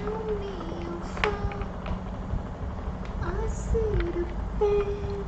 Tell me you're fine. I see the pain.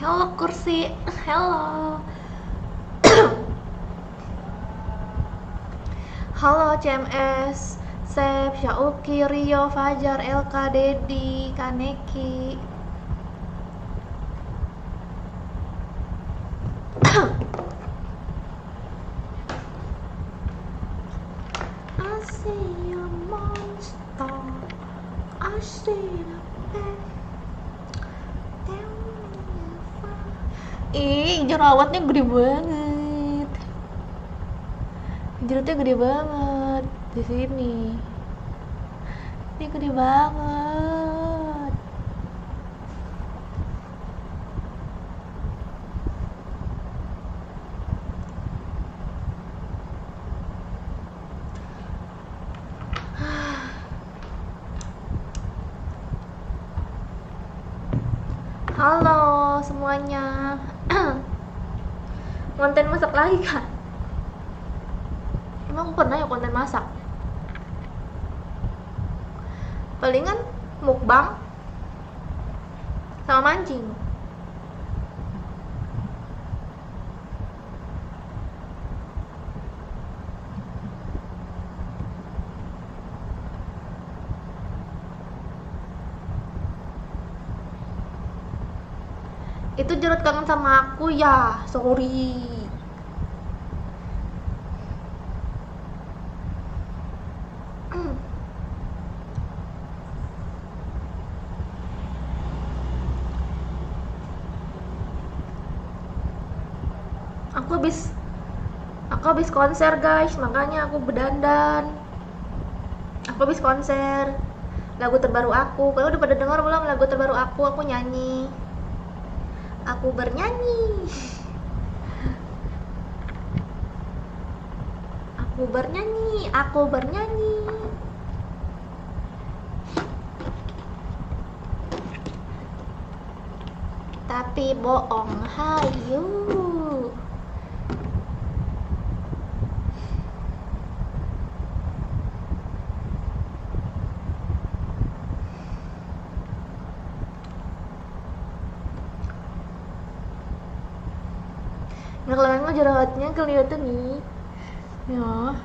Halo kursi, halo. Halo CMS, Sep, Syauki, Rio, Fajar, LK, Dedi, Kaneki. I see a monster, I see the pain. Ih, jerawatnya gede banget. Jerawatnya gede banget di sini. Ini gede banget. Halo semuanya. Konten masak lagi kan? Emang pernah ya konten masak? Palingan mukbang sama mancing. Itu Jarod kangen sama aku ya, sorry. Aku habis konser guys, makanya aku berdandan. Aku habis konser. Lagu terbaru aku, kalau udah pada dengar belum lagu terbaru aku nyanyi. Aku bernyanyi. Aku bernyanyi. Tapi bohong hayu. Nah, kalau emang jerawatnya kelihatan nih. Ya.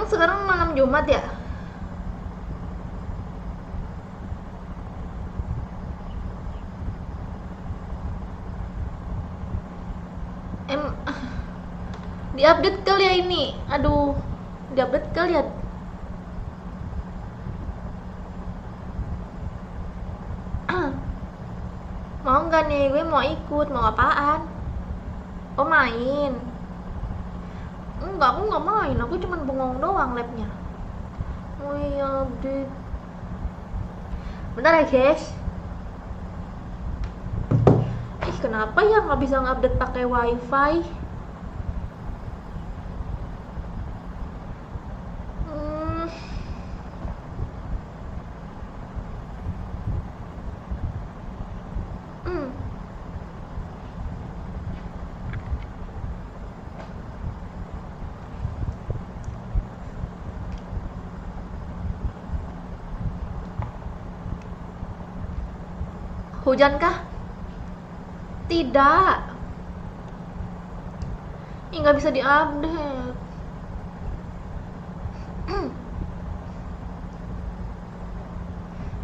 sekarang malam Jumat ya? Diupdate kali ya ini. Aduh, diupdate kali ya. Mau nggak nih? Gue mau ikut. Mau apaan? Oh, main. Enggak, aku nggak main. Aku cuma bengong doang labnya. Oh iya, update. Bentar ya guys. Kenapa ya nggak bisa ngupdate pakai wifi? Hujan kah? Tidak. Ini nggak bisa diupdate.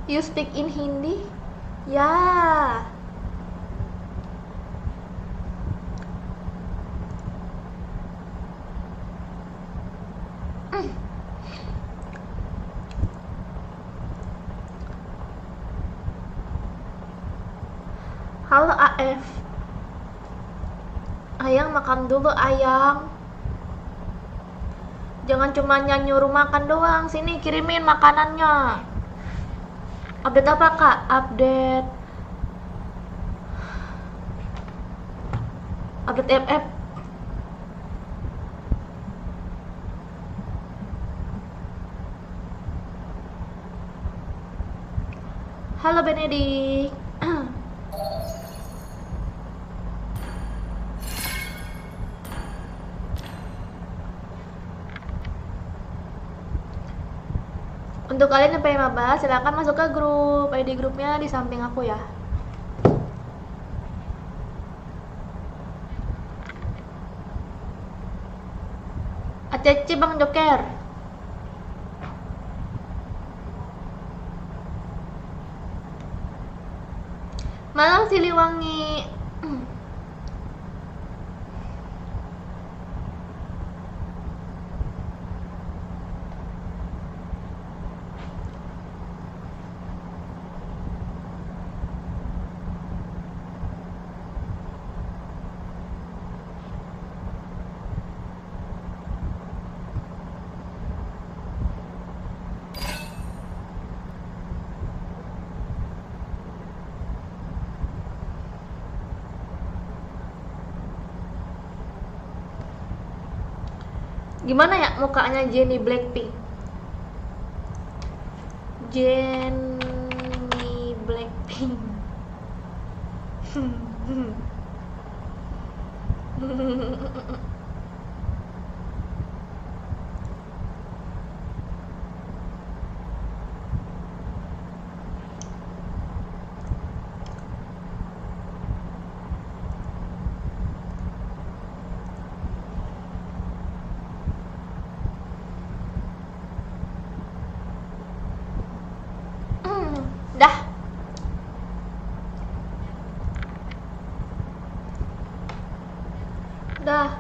You speak in Hindi? Ya. Halo AF. Ayang makan dulu Ayang. Jangan cuma nyuruh makan doang. Sini kirimin makanannya. Update apa kak? Update FF. Halo Benedik. Untuk kalian yang pengen maba, silahkan masuk ke grup. ID grupnya di samping aku ya. Acece Bang Joker. Malam Siliwangi. Gimana ya mukanya Jennie Blackpink? Jennie Blackpink. Dah. Dah.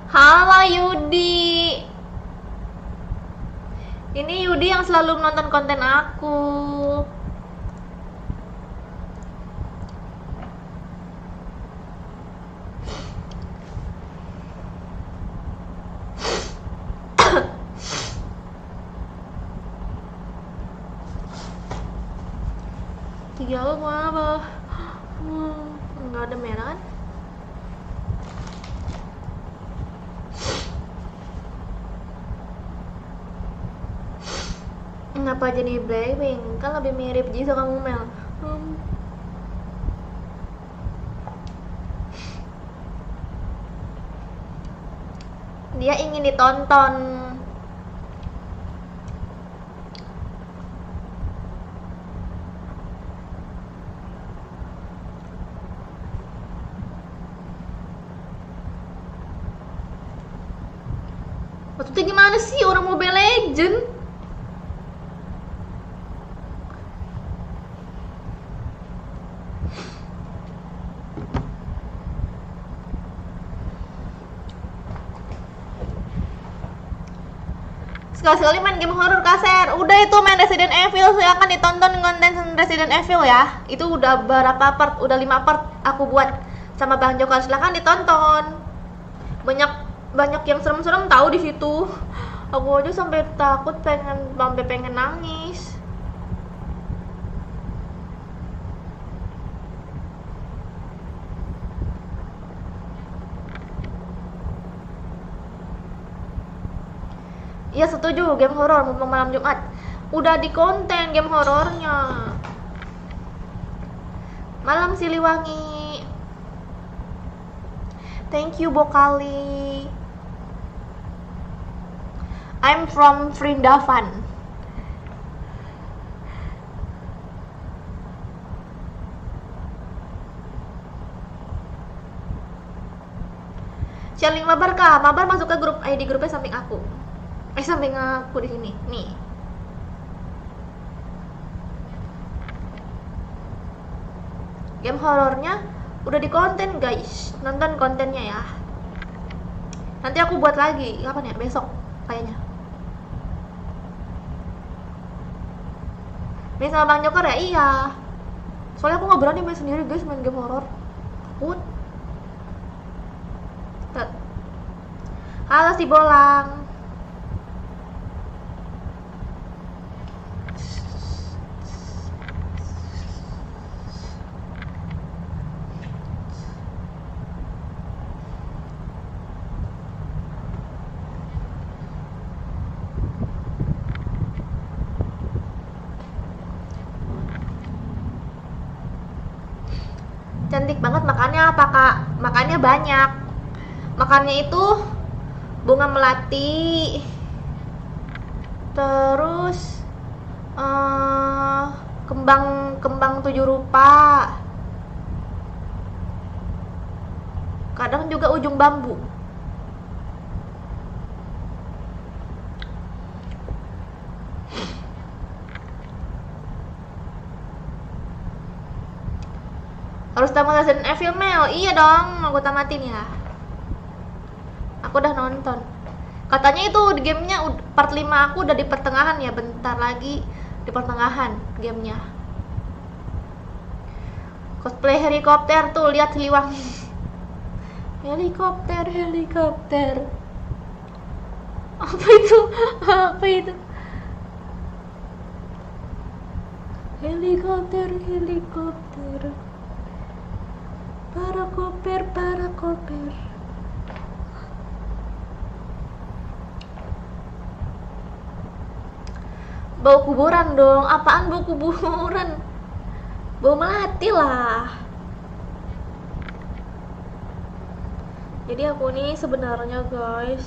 Halo Yudi. Ini Yudi yang selalu menonton konten aku. Tiga lo mau apa? Nggak ada merah kan? Kenapa jadi Blackpink? Kan lebih mirip Jisoo kamu Mel. Dia ingin ditonton. Maksudnya gimana sih orang Mobile Legend? Sekali-sekali main game horror kaser. Udah itu main Resident Evil, silakan ditonton konten Resident Evil ya. Itu udah berapa part? Udah 5 part aku buat sama Bang Joko, silakan ditonton. Banyak yang serem-serem tahu di situ. Aku aja sampai takut pengen nangis. Iya setuju, game horor mumpung malam Jumat. Udah di konten game horornya. Malam Siliwangi. Thank you Bokali. I'm from Vrindavan. Share link mabar kah? Mabar masuk ke grup ID grupnya samping aku. Samping aku di sini. Nih. Game horornya udah di konten, guys. Nonton kontennya ya. Nanti aku buat lagi. Kapan ya? Besok kayaknya. Main sama Bang Joker ya? Iya. Soalnya aku nggak berani main sendiri, guys, main game horor. Takut. Halo si Bolang. Cantik banget makannya apa kak? Makannya banyak. Makannya itu bunga melati, terus kembang 7 rupa, kadang juga ujung bambu. Harus tamat Resident Evil Mel? Iya dong, aku tamatin ya. Aku udah nonton. Katanya itu di gamenya part 5 aku udah di pertengahan ya, bentar lagi di pertengahan gamenya. Cosplay helikopter tuh, lihat Siliwangi. Helikopter. Apa itu? Apa itu? Helikopter. Parakoper. Bau kuburan dong. Apaan bau kuburan? Bau melati lah. Jadi aku nih sebenarnya guys,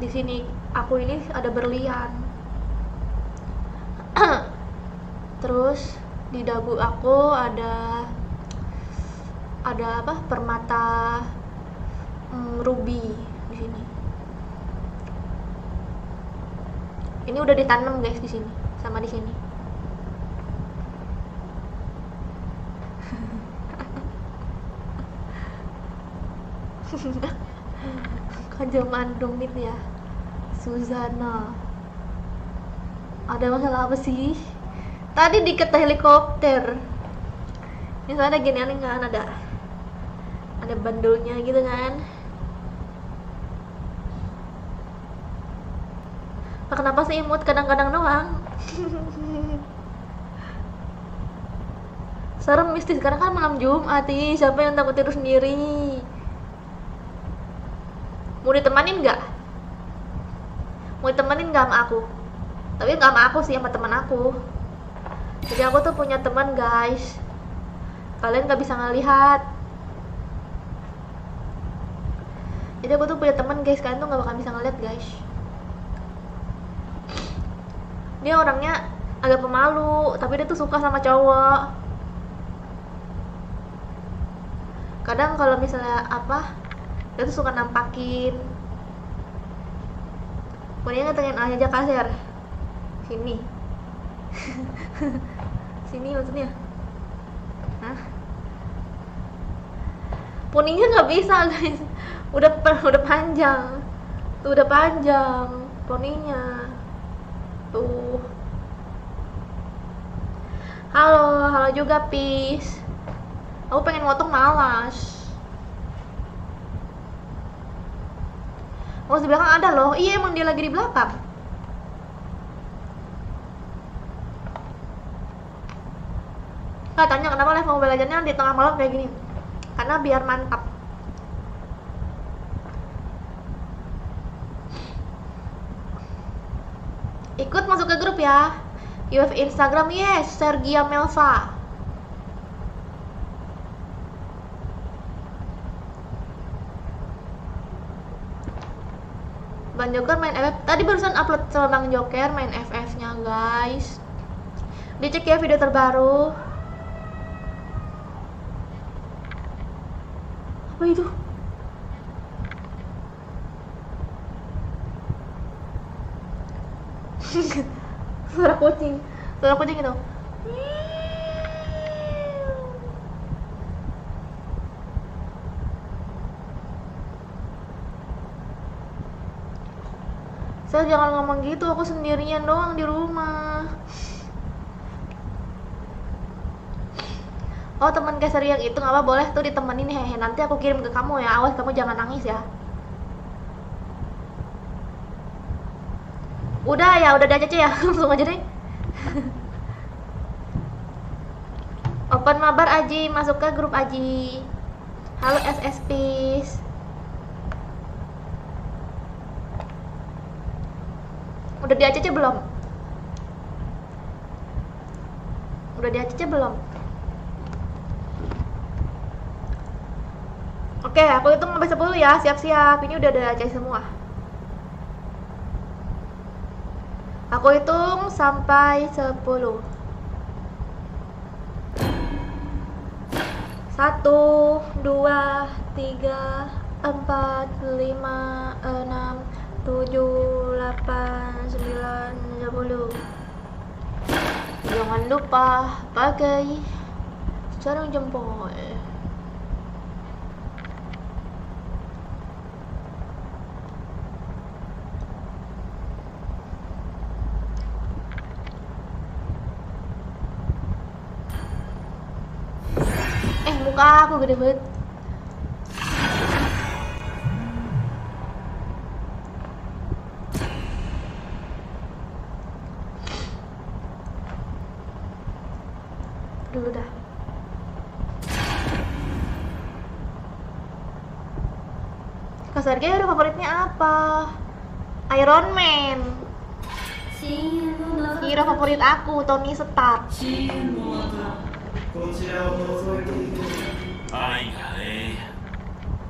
di sini aku ini ada berlian. Terus di dagu aku ada apa? Permata ruby di sini. Ini udah ditanam guys di sini sama di sini. Kajaman domit ya, Suzana. Ada masalah apa sih? Tadi dikata helikopter. Ini ada gini aneh kan, ada bandulnya gitu kan. Kenapa sih imut kadang-kadang doang? Serem mistis, sekarang kan malam Jumat nih, siapa yang takut tidur sendiri? Mau ditemanin nggak? Mau ditemenin nggak sama aku? Tapi nggak sama aku sih, sama teman aku. Jadi aku tuh punya teman guys, kalian nggak bisa ngelihat. Jadi aku tuh punya teman guys, kalian tuh nggak bakal bisa ngeliat guys. Dia orangnya agak pemalu, tapi dia tuh suka sama cowok. Kadang kalau misalnya apa, dia tuh suka nampakin. Kuningnya ngetengin aja kasir. Sini. Sini maksudnya. Hah? Kuningnya nggak bisa guys. Udah panjang. Tuh udah panjang poninya. Tuh. Halo juga Pis. Aku pengen motong malas. Oh, di belakang ada loh. Iya, emang dia lagi di belakang. Tanya kenapa live Mobile Legends-nya di tengah malam kayak gini? Karena biar mantap. Ikut masuk ke grup ya. You have Instagram? Yes, Sergia Melva. Bang Joker main FF. Tadi barusan upload sama Bang Joker main FF-nya, guys. Dicek ya video terbaru. Apa itu? Suara kucing itu. Saya jangan ngomong gitu, aku sendirian doang di rumah. Oh, teman Keser yang itu nggak apa, boleh tuh ditemenin, hehe. Nanti aku kirim ke kamu ya, awas kamu jangan nangis ya. Udah ya, udah aja ya, langsung aja deh. Open mabar Aji, masuk ke grup Aji. Halo SSPs. Udah di ACC belum? Udah di ACC belum? Oke, aku hitung sampai 10 ya, siap-siap. Ini udah ada ACC semua. Aku hitung sampai 10. 1, 2, 3, 4, 5, 6, 7, 8, 9, 10. Jangan lupa pakai sarung jempol. Muka aku gede banget. Dulu dah. Kak Sergei udah favoritnya apa? Iron Man. Hero favorit aku Tony Stark. こちらを覗いていて愛がえ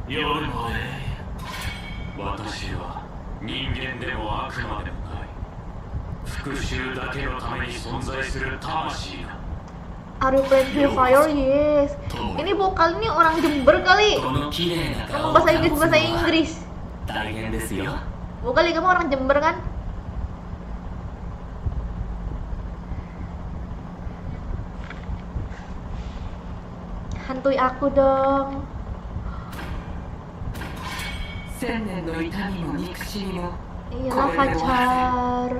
え夜もええ私は人間でも悪魔でもない復讐だけのために存在する魂だ Are you playing Free Fire? Yes. Ini vokal ini orang Jember kali. Ngomong bahasa Inggris. Vokal kamu orang Jember kan? Hantui aku dong. Iyalah pacar.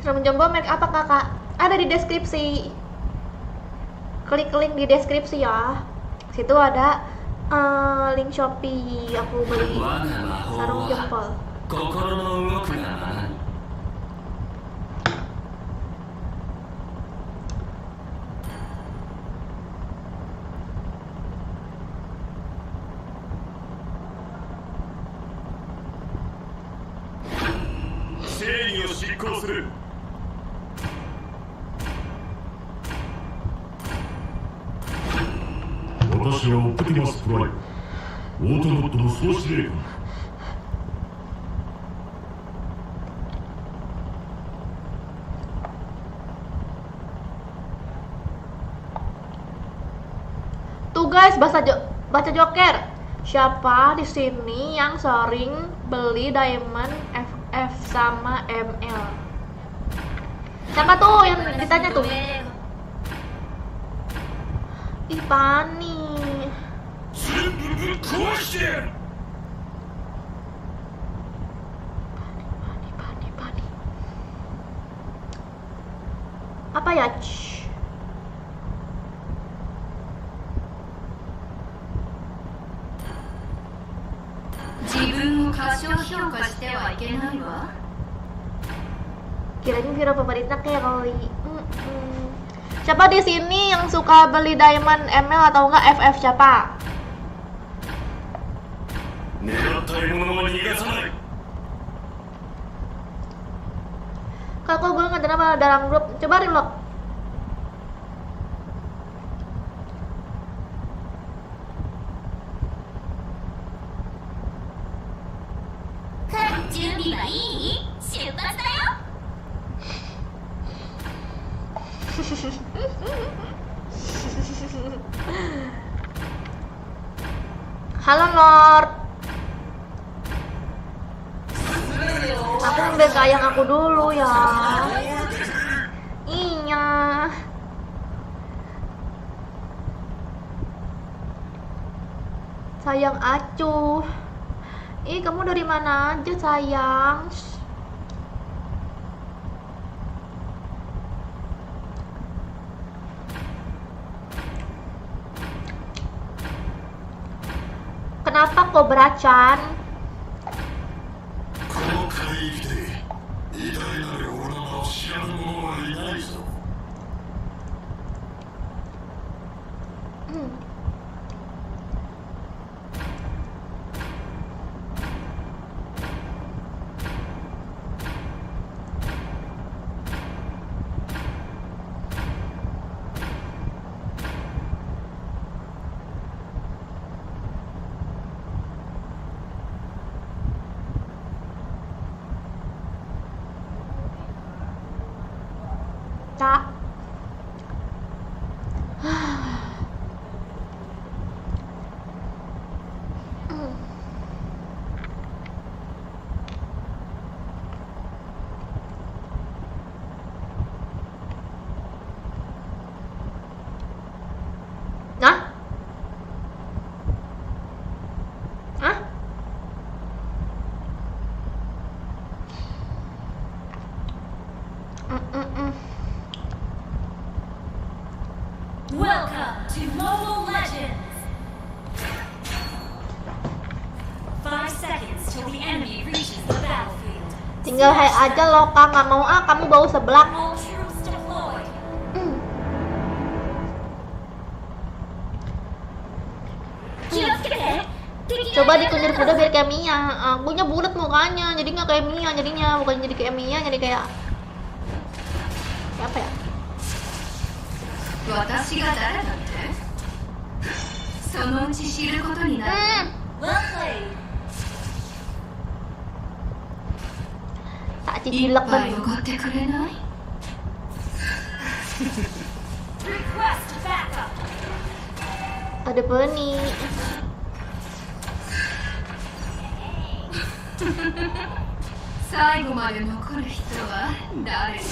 Sudah mencoba merek apa kakak? Ada di deskripsi. Klik link di deskripsi ya. Situ ada link Shopee. Aku beli sarung jempol. 正義を執行する私はオプティマスプライムオートボットの総司令官 guys, baca joker. Siapa di sini yang sering beli diamond FF sama ML? Siapa tuh yang ditanya tuh? Ih, Pani. Pani. Apa ya? 自分を過小評価してはいけないわ。 Kirain Viro pemerintah kayak Roy. Siapa di sini yang suka beli diamond ML atau enggak FF siapa? Kalau gue nggak apa dalam grup, coba reload. Halo Lord. Aku ambil sayang aku dulu ya. Iya. Sayang acuh. Ih, kamu dari mana aja sayang? Kenapa kok beracan? Tak. Hah? Hah? Welcome to Mobile Legends. 5 seconds till the enemy reaches the battlefield. Tinggal hai aja loh Kak, nggak mau kamu bau seblak. All troops deployed. Coba dikunyir kuda biar kayak Mia. Akunya bulat mukanya, jadi nggak kayak Mia jadinya, bukan jadi kayak Mia, jadi kayak apa ya? 私が誰だってそのうち知ることになる。Well played. Tak 一 cicilek 杯 kan. おごってくれない Request backup. Ada Penny. 最後まで残る人は誰に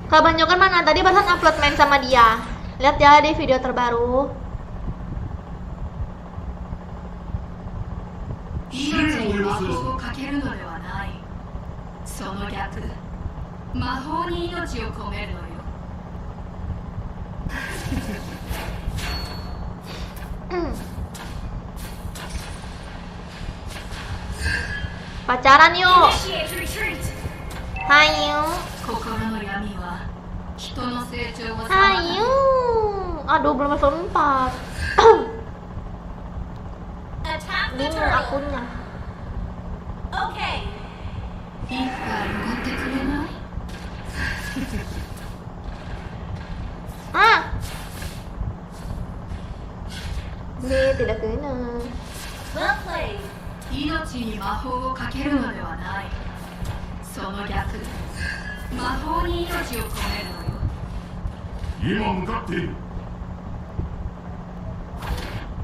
Kak Banyokan mana? Tadi barusan upload main sama dia. Lihat ya di video terbaru. 命に魔法をかけるのではない。その逆、魔法に命を込めるのよ。Pacaran yuk. Initiate retreat. Hayu. 心の闇は人の成長を妨げる。 Hayu. Aduh, belum level 4. Attack the Bingung turtle. akunnya. Okay. 一杯おごってくれない tidak kena. Well played. 命に魔法をかけるのではない。その逆、魔法に命を込めるのよ。今向かっている。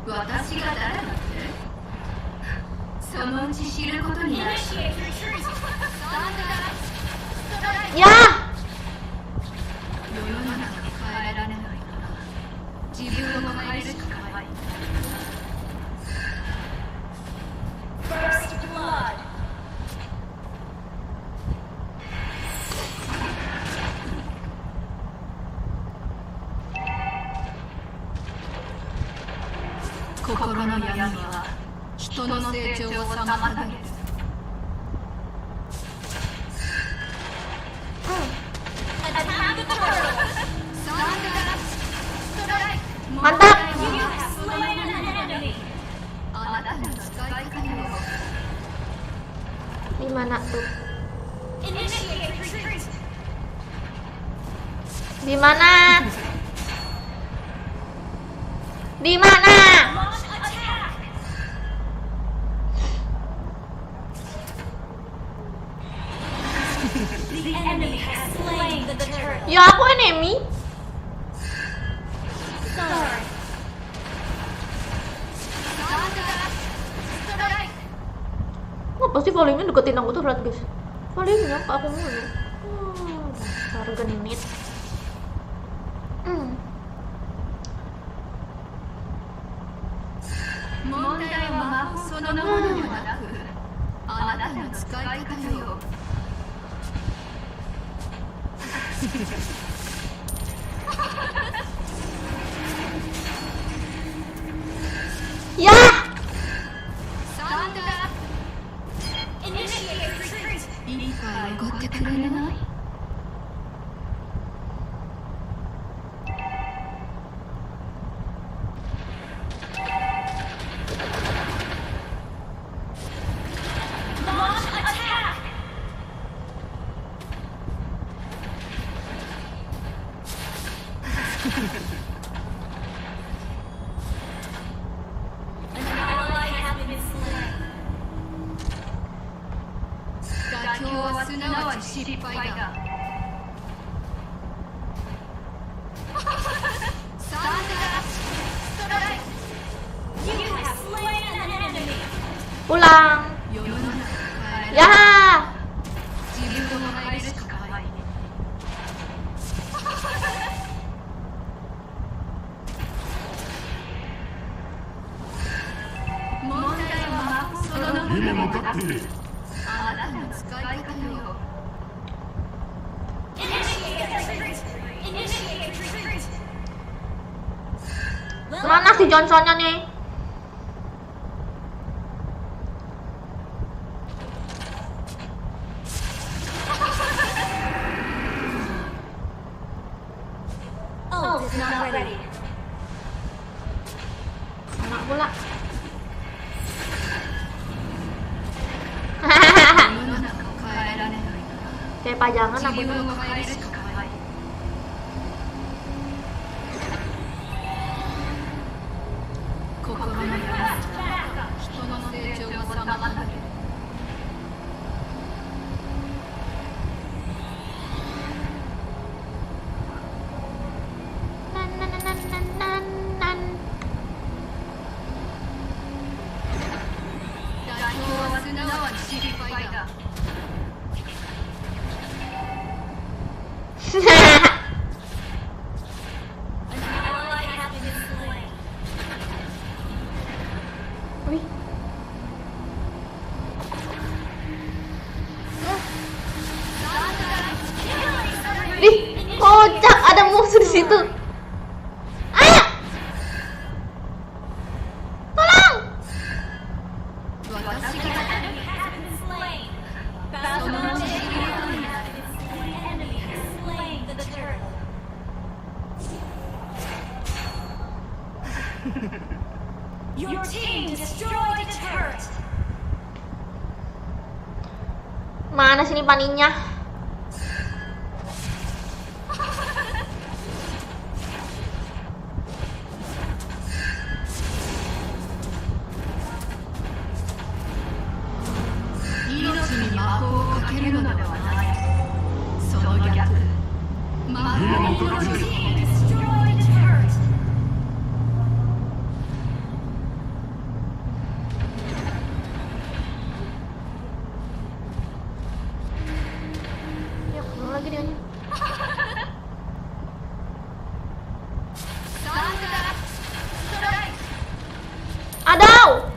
私が誰だってそのうち知ることになる。Ya, 世の中は変えられないから自分を変えるしかない。First blood. 心の闇は人の成長を妨げる。mantap. あなたの使い方よ。 Di mana tuh? Di mana? Di mana? Ya aku enemy. Oh, pasti volumenya deketin aku tuh berat guys. Volumenya apa aku mulu. Dasar genit. 問題は魔法そのものではなく、あなたの使い方よ。Ya, サンダー。いいかい、怒ってくれない？ 妥協はすなわち失敗だ。サンダーストライク。 pulang. 世の中を変える。 Ya. 自分を変えるしかない。問題は魔法そのものではなく、あなたの使い方よ。 Mana si Johnsonnya nih? Anak bola. 世の中を変えられない。 Kayak pajangan 自 aku 分 tuh. を変えるしかない。心の闇は人の成長を妨げる。 Nan, nan, nan, nan, nan, nan. 妥協はすなわち失敗だ。 Wih. Ih, kocak ada musuh di situ. Ayo. Tolong. 私がそのうち知ることになる。 Your team destroyed a turret. Mana sini paninya? るのではない。その逆、魔法による Destroy the turret. Ya, kemana lagi dia? サンダーストライク。 Adaw!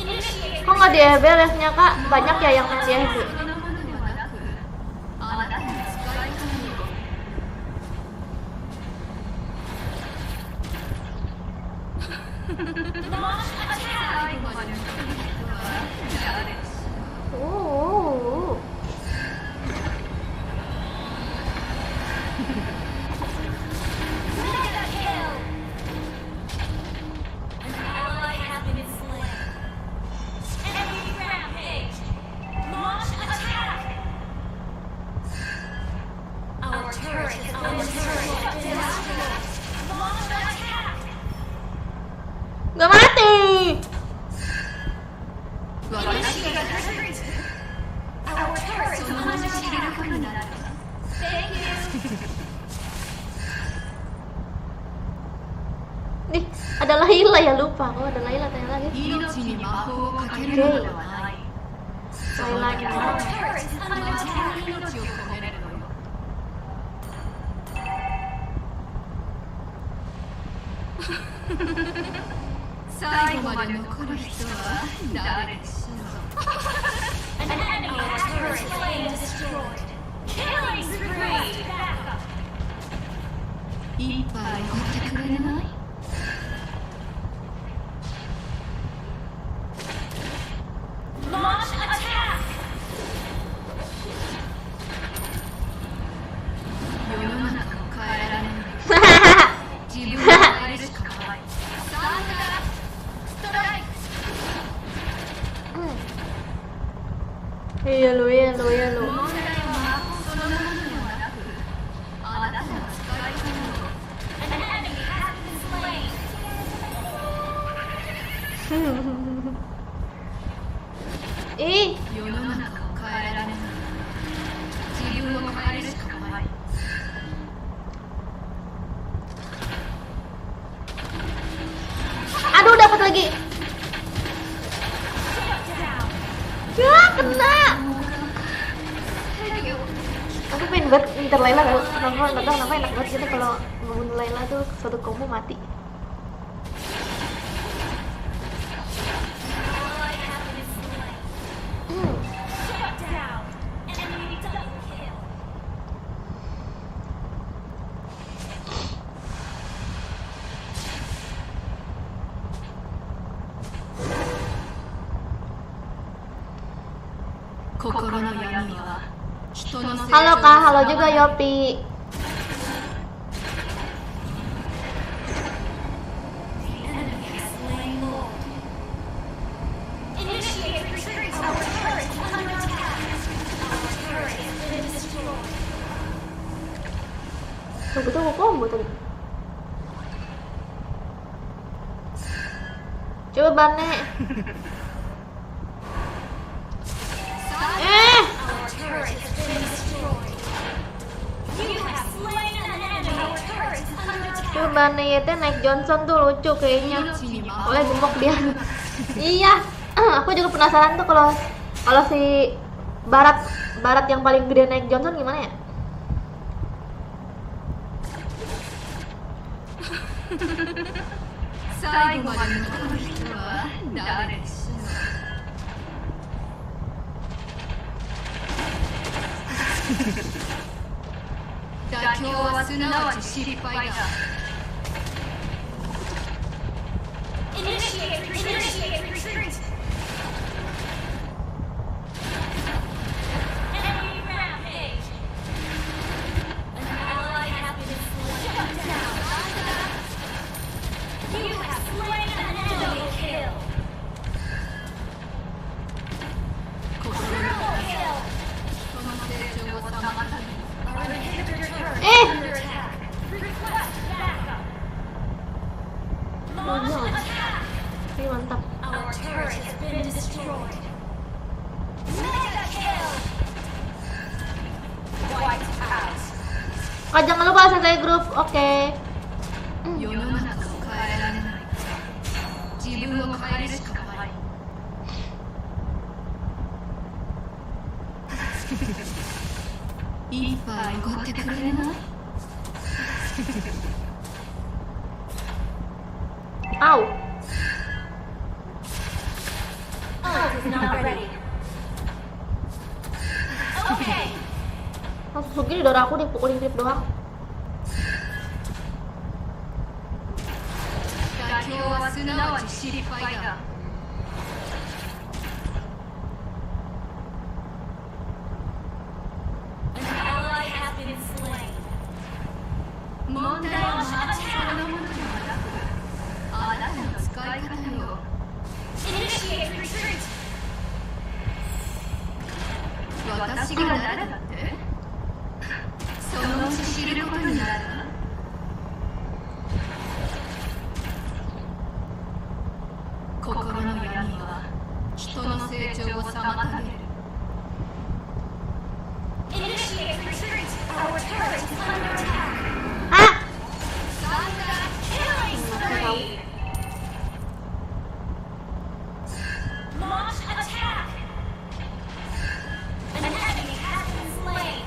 Initiate. Kok nggak di EB live-nya kak? Banyak ya yang main di EB. そのものではなく、あなたに使いたいよ。 Launch attack. 最後まで残る人は誰でしょう。 Mega kill. An ally has been slain. Enemy rampage. Launch attack. Our turret has been destroyed. Launch attack. Nggak mati! 私が Our turret is その under 話し attack. 楽になるわ。 Thank you. Nih, ada Layla ya, lupa. Oh, ada Layla, tanya lagi. 命に魔法をかけるのではない。その Layla 逆、 gimana? Our turret is 魔 under 法 attack. に命を込めれるのよ。最後まで残る人は誰でしょう。 An enemy turret slain and destroyed. Killing spree. Backup. 一杯おごってくれない？ Launch attack. 世の中を変えられない。自分を変えるしかない。サンダーストライク。 Iya lu, iya lu, iya lu. 問題は魔法そのものではなく、あなたが使いたいの。 An enemy has been slain. Ih, 世の中を変えられない。自分を変えるしかない。 aduh dapat lagi. Ya, kena. Aku pengen banget ngincer Layla tau. Nggak tahu namanya enak banget gitu kalau ngebunuh Layla tuh suatu combo mati. Ally has been slain. Shut down. Enemy double kill. Halo Kak, halo juga Yopi. Enemy has slain Lord. Initiate retreat. Our turret is under attack. Our turret has been destroyed. Tunggu combo tadi. Coba Bane. Our turret has been destroyed. You have slain an enemy. Our turret is under attack. Coba Bane YT naik Johnson tuh lucu kayaknya. Oleh gemuk dia. Iya. Aku juga penasaran tuh kalau si Barat yang paling gede naik Johnson gimana ya? Initiate retreat. Enemy rampage. An ally has been slain. Shut down. You have slain an enemy. Kill. Triple kill. Our inhibitor turret is under attack. Request backup. Launch attack. Ini mantap. Our turret Kakak jangan lupa selesai grup, oke. 世の中を変えられない。自分を変えるしかない。一杯おごってくれない？ Au. Ult is not ready. Okay. Langsung segini darah aku dipukulin klip doang. 妥協はすなわち失敗だ。 An ally has been slain. 問題はそのものではなく、あなたの使い方よ。 Initiate retreat. 私が誰だって？そのうち知ることになるわ。心の闇は人の成長を妨げる。 Initiate retreat. Our turret is under attack. Ah! Killing spree. Launch attack. An enemy has been slain.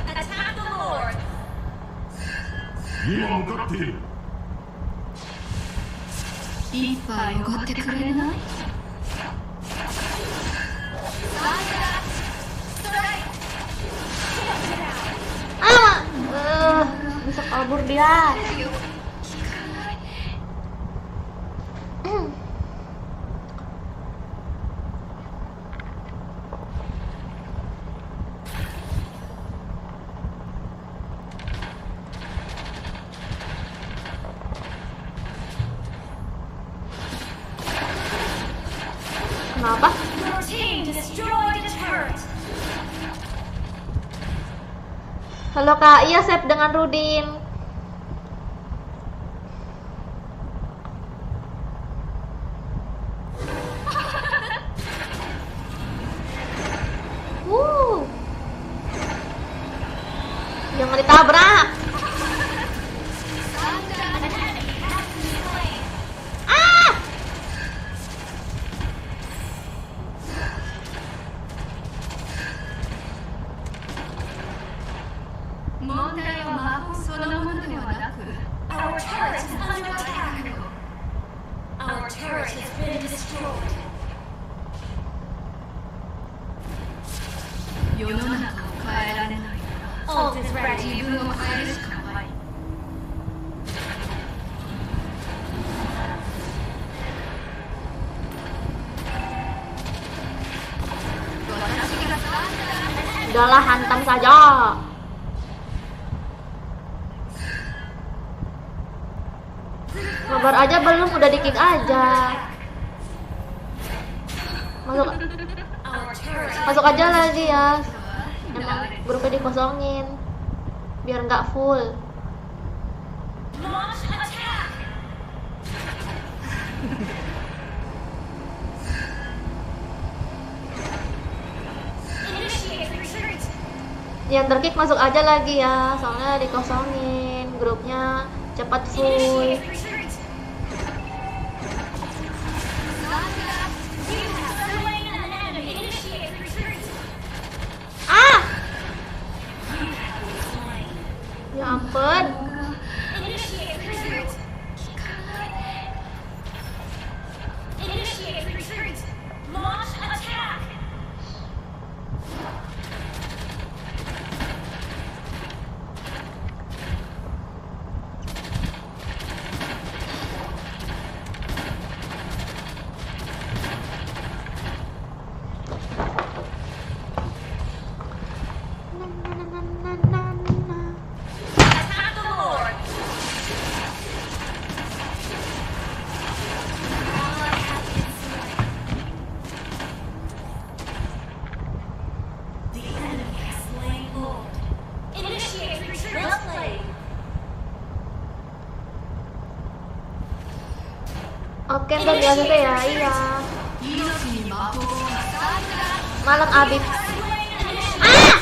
Attack the Lord. 今向かっている。一杯おごってくれない？ Bisa kabur dia. Kenapa? Your team destroyed a turret. Halo Kak, iya save dengan Rudin. Jangan ditabrak. An enemy has been slain. Ah! Our turret is under attack. Our turret has been destroyed. 世の中を変えられない。 Ult is ready. 自分を変えるしかない。Udahlah, hantam saja. Kabar aja belum, udah di kick aja. Masuk, Our turret masuk aja lagi ya. Emang grupnya dikosongin biar nggak full. launch attack. Initiate retreat. Yang terkick masuk aja lagi ya, soalnya dikosongin grupnya cepat full. Initiate retreat. You have slain an enemy. Initiate retreat. Ah, You have been slain. ya ampun. Initiate retreat. Initiate retreat. Launch attack. Attack the Lord. Ally has been slain. The enemy has slain Lord. Initiate retreat. Well played. Oke, udah biasa deh ya, iya. 命に魔法が Malam Abib. Slain an enemy. Ah!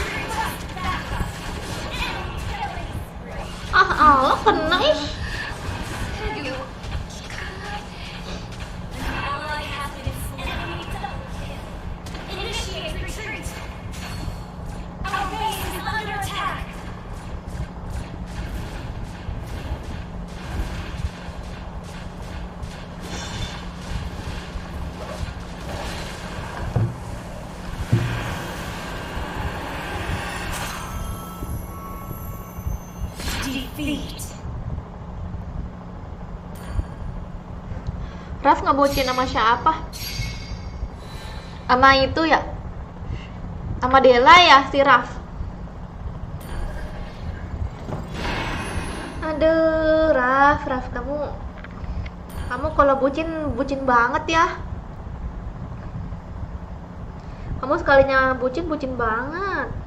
Raf ngebucin sama siapa? Sama itu ya? Sama Dela ya si Raf? Aduh, Raf kamu kalau bucin banget ya. Kamu sekalinya bucin banget.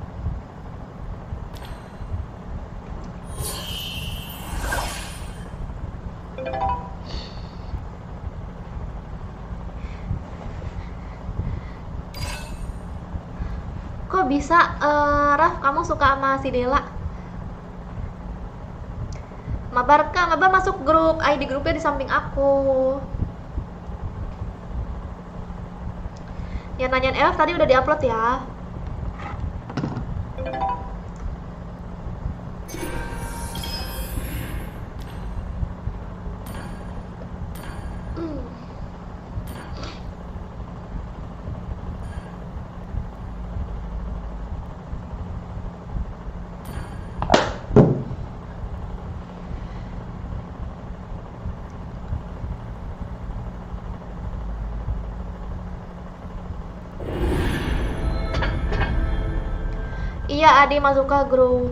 Kok bisa, Raf, kamu suka sama si Dela? Mabar masuk grup, ID grupnya di samping aku. Yang nanyain Elf tadi udah diupload ya. Iya, Adi masuk ke grup.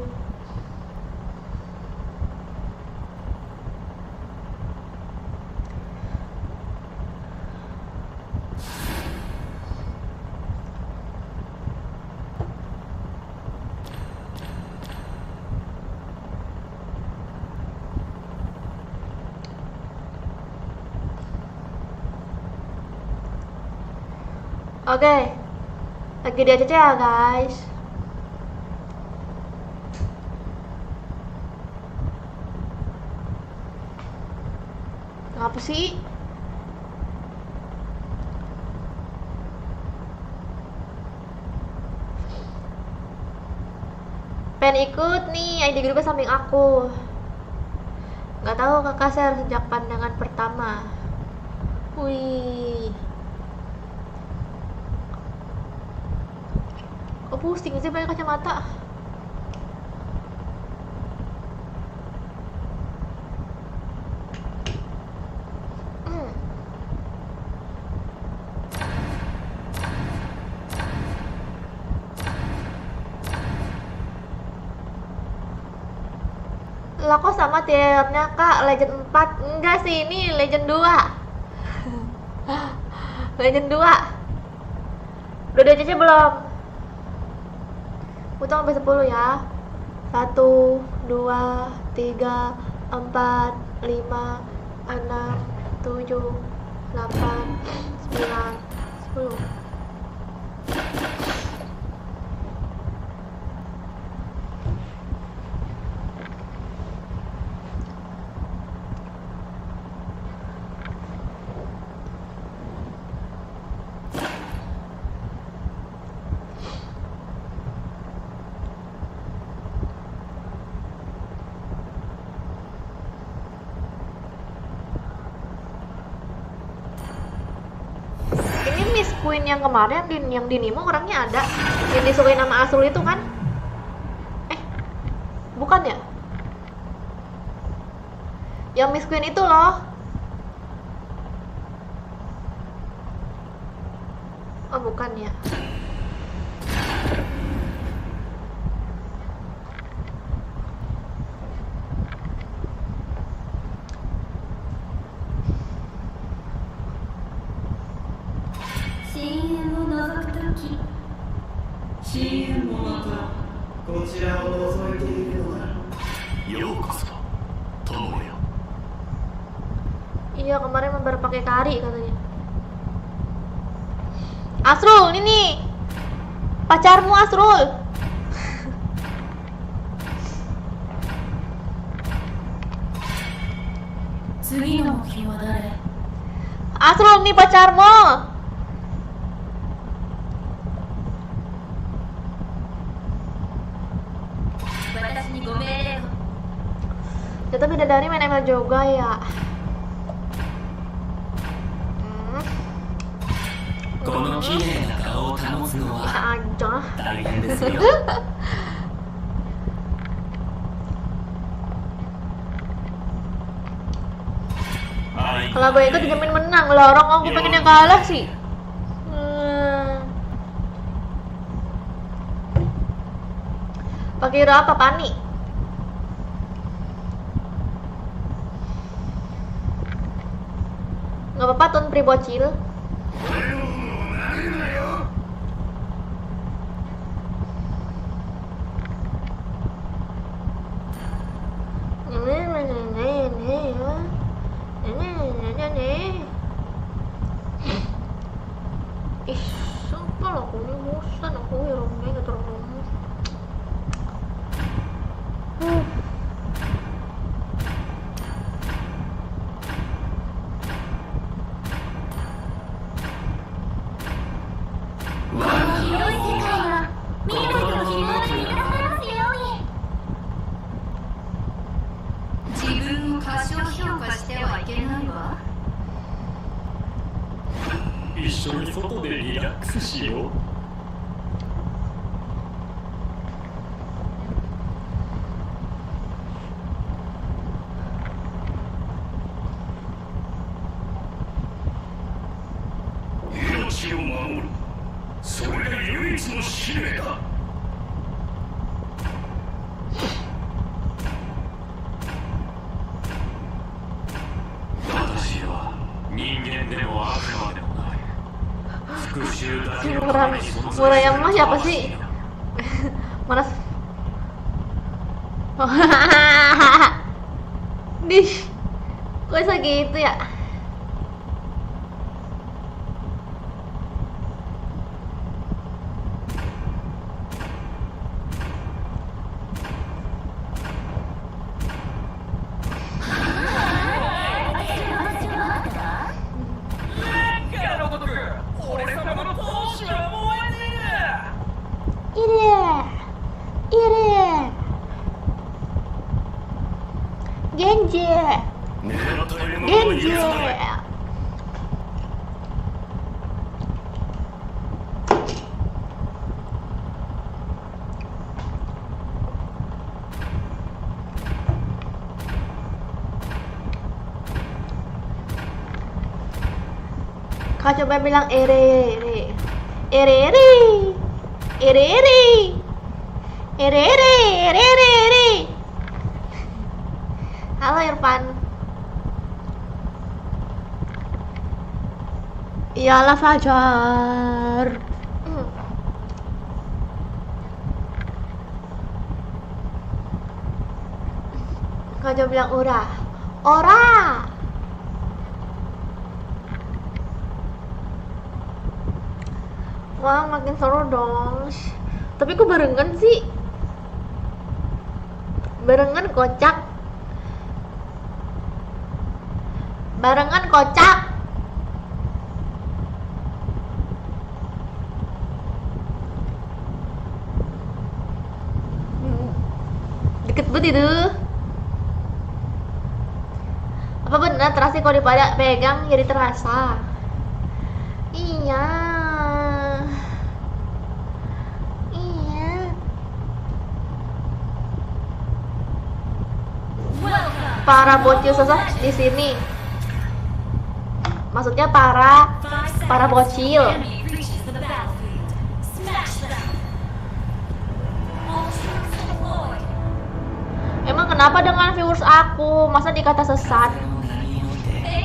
Oke, lagi di ACC ya guys. Apa sih? Pengen ikut nih, ID grupnya samping aku. Nggak tahu kakak share sejak pandangan pertama. Wih. Kok pusing sih pakai kacamata? Lah kok sama tiernya kak, Legend 4? Enggak sih, ini Legend 2. Legend 2. Udah di CC belum? Utang sampai 10 ya. 1, 2, 3, 4, 5, 6, 7, 8, 9, 10. Miss Queen yang kemarin yang di Nemo orangnya ada yang disukain nama Asrul itu kan? Bukan ya? Yang Miss Queen itu loh. Oh bukan ya? CM もまたこちらを覗いているのだ。ようこそ、友よ。Iya kemarin baru pakai kari katanya. Asrul, ini nih pacarmu Asrul. Asrul nih pacarmu. Ternyata bidadari main ML juga ya. Bisa aja. Kalau gue ikut dijamin menang. Lorong aku pengen yang kalah sih. Pakai hero apa? Pani. Gak apa-apa Tun Pri bocil. Ih, sumpah lah aku ini bosan aku hero-nya gak terlalu. Murayama siapa sih? Mana? Dih, kok bisa gitu ya? Genji. Kak coba bilang ere. Halo Irfan. Iyalah Fajar. Kak coba bilang ora. Wah, makin seru dong. Tapi kok barengan sih? Barengan kocak. Deket banget itu. Apa benar terasa kalau dipegang jadi terasa? Iya. Para bocil sesat di sini. Maksudnya para bocil. Emang kenapa dengan viewers aku? Masa dikata sesat?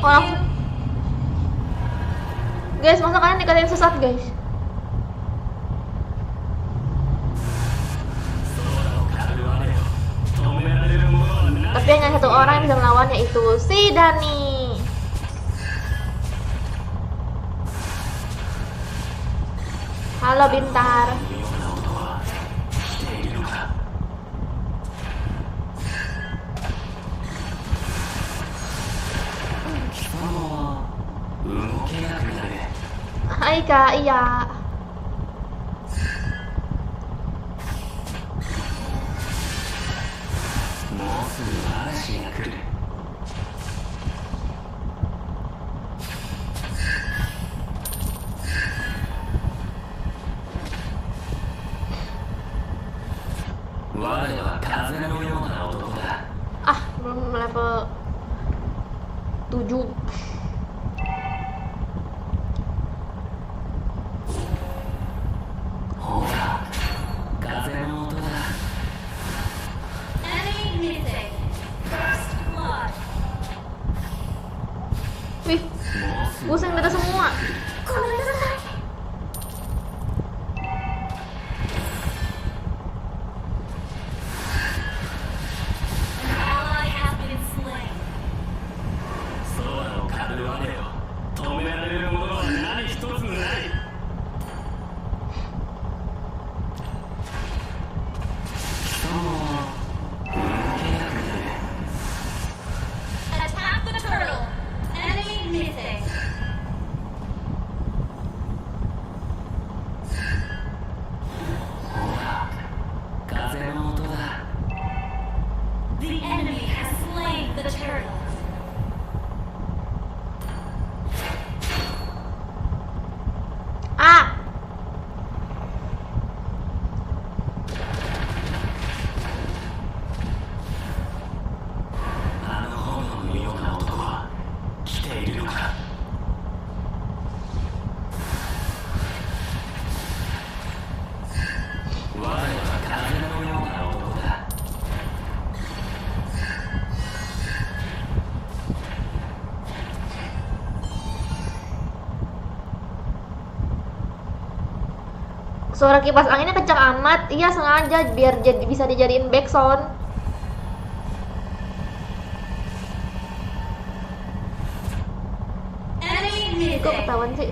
Orang guys, masa kalian dikatain sesat, guys? Tapi hanya satu orang yang bisa melawan, yaitu si Dani. Halo Bintar. Hai Kak, iya. Belum level 7. pusing kita semua. ごめんなさい。 An ally has been slain. 空を狩る我よ、止められるものは何一つない。人も動けなくなる。 Attack the turtle. Enemy missing. ほら、風の音だ。 The enemy has slain the turtle. あ、あの炎のような男は来ているのか。我は風のような男だ。suara kipas anginnya kencang amat. Iya sengaja biar bisa dijadiin backsound. Enemy Kok missing. ketahuan sih?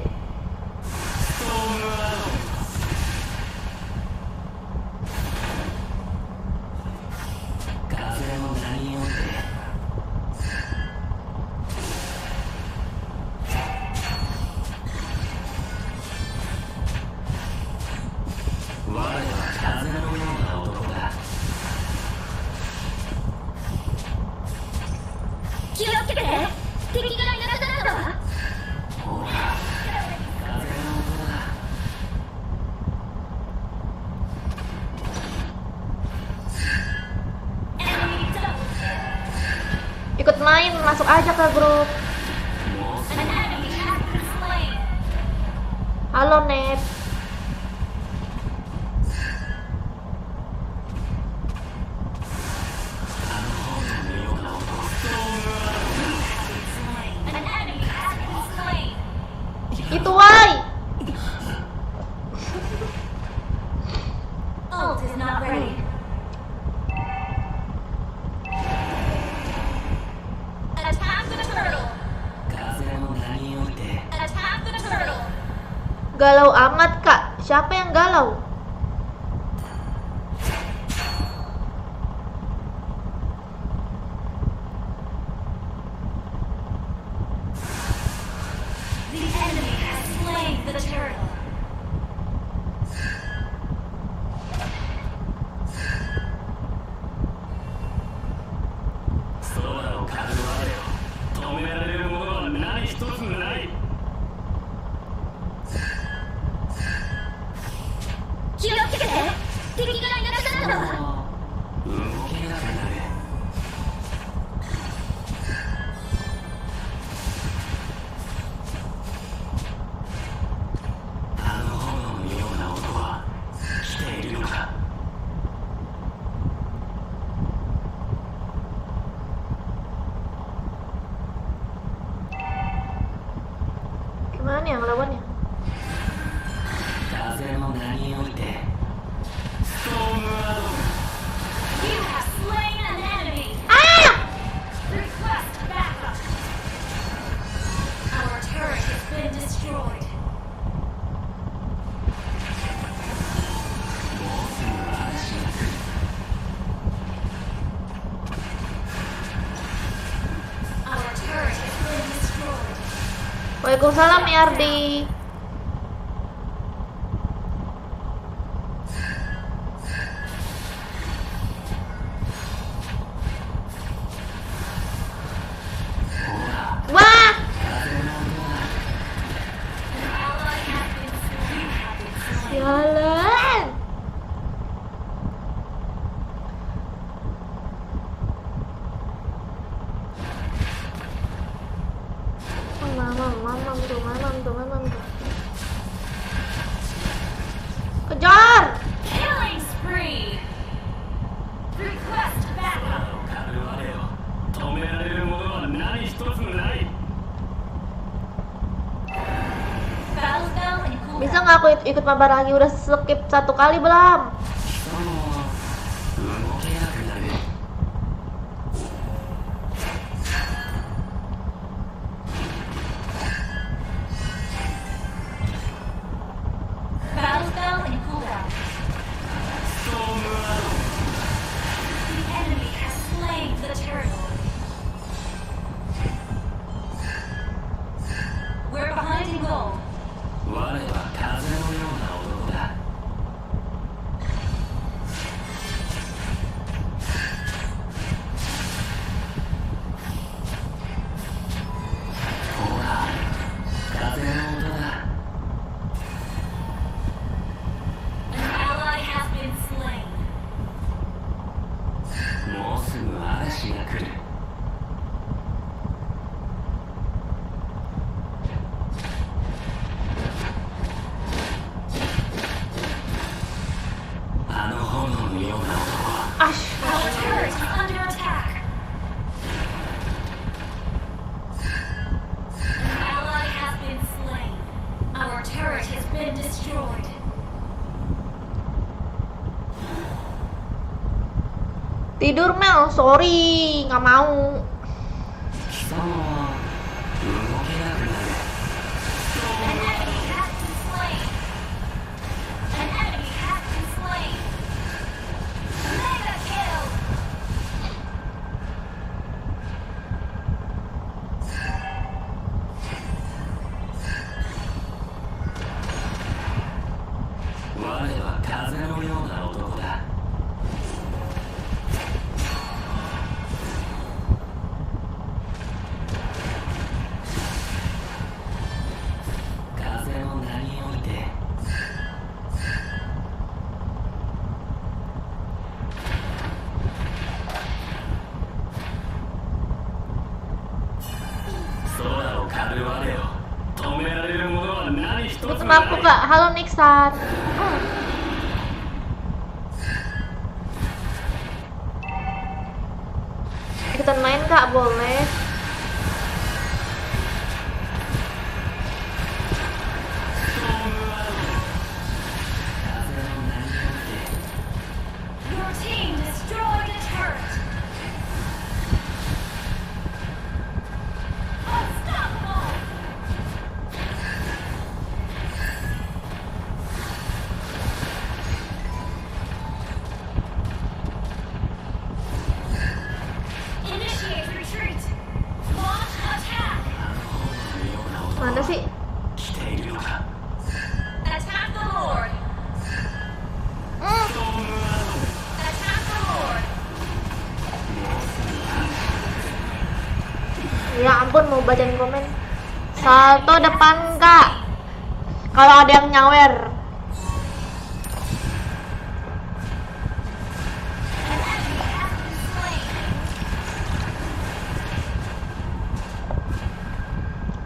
Ikut main, masuk aja ke grup. An enemy has been slain. Halo Net. An enemy has been slain. Itu why? Ult is not ready. Attack the turtle. Attack the turtle. Galau amat kak. Siapa yang galau? The enemy has slain the turtle. Gimana yang lawannya? You have slain an enemy. Request backup. Our turret has been destroyed. Our turret has been destroyed. Waalaikumsalam Yardi. Wah, An ally has been slain. You have been slain. jalan. Mamam tuh. Kejar. Killing spree. Request backup. nggak aku ikut mabar lagi? Udah skip 1 kali belum? 貴様は動けなくなる。 Battle spell and cooldown. ストームアロ The enemy has slain the turtle. We're behind in gold. ー。我は風のような男だ。 ほら、風の音だ。 An ally has been slain. もうすぐ嵐が来る。あの炎のような男は Ash. Our turret is under attack. An ally has been slain. Our turret has been destroyed. Tidur Mel, sorry, nggak mau. 貴様は動けなくなる。 An enemy has been slain. An enemy has been slain. Mega kill. 我は風のような男だ。 風の名において 空を狩る我を止められるものは何一つ Ikut も sama aku ない。 kak, halo Nixan. Ikutan main kak, boleh. Your team destroyed a turret. Unstoppable. Initiate retreat. Launch attack. Mana sih? 来ているのか。 Attack the Lord. Attack the Lord. Ya ampun, mau bacain komen. Salto depan kak. Kalau ada yang nyawer. An enemy has been slain.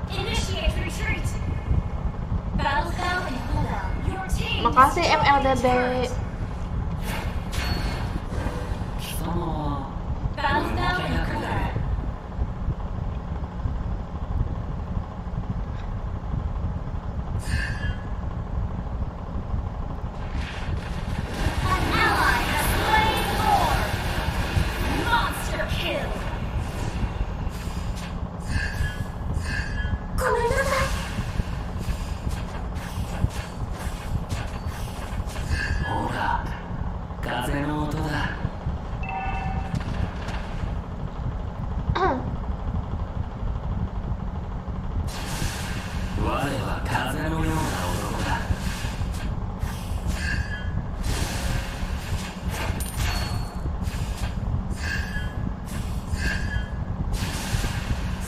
Initiate retreat. Battle spell and cooldown. Your team Makasih destroyed a MLDB. turret. 貴様は Battle 動 spell け and なくな cooldown. る。 An ally has slain Lord. Monster kill. ごめんなさい。ほら、風の音だ。我は風のような男だ。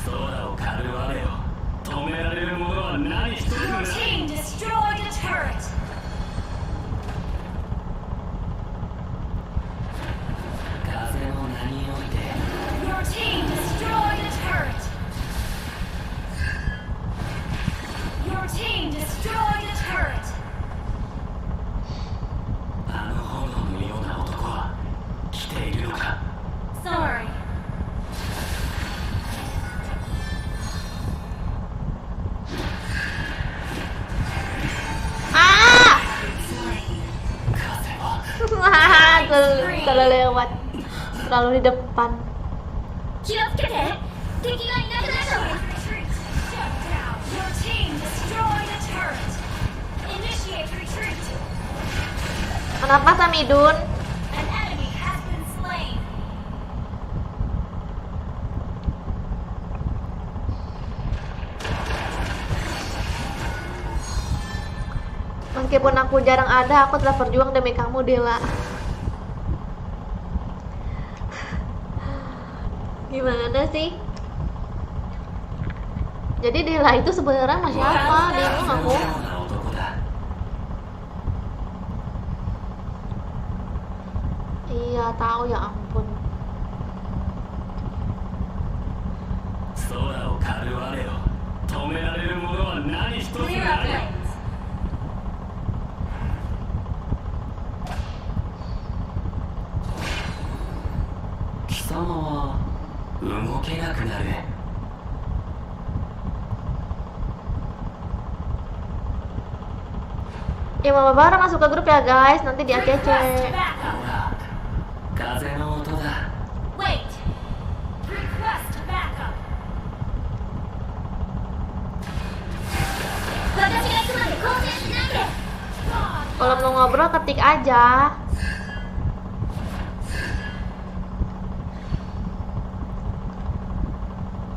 空を狩る我を止められるものは何一つ Your ない。 team destroyed a turret. terlalu lewat, terlalu di depan. 気をつけて。敵がいなくなったわ。Retreat. Shut down. Your team destroyed a turret. Initiate retreat. Kenapa Samidun? An enemy has been slain. Meskipun aku jarang ada, aku telah berjuang demi kamu, Dela. Gimana sih? Jadi Dela itu sebenarnya sama siapa? Bingung aku. Iya, tahu ya ampun. 空を狩る我よ、止められるものは何一つ Clear な up い。 lanes. 貴様は動けなくなる。 Ya Mama Bara masuk ke grup ya guys, nanti di ACC. Request backup. ほら、風の音だ。 Wait. Request backup. 私が行くまで交戦しないで。 Kalau mau ngobrol ketik aja.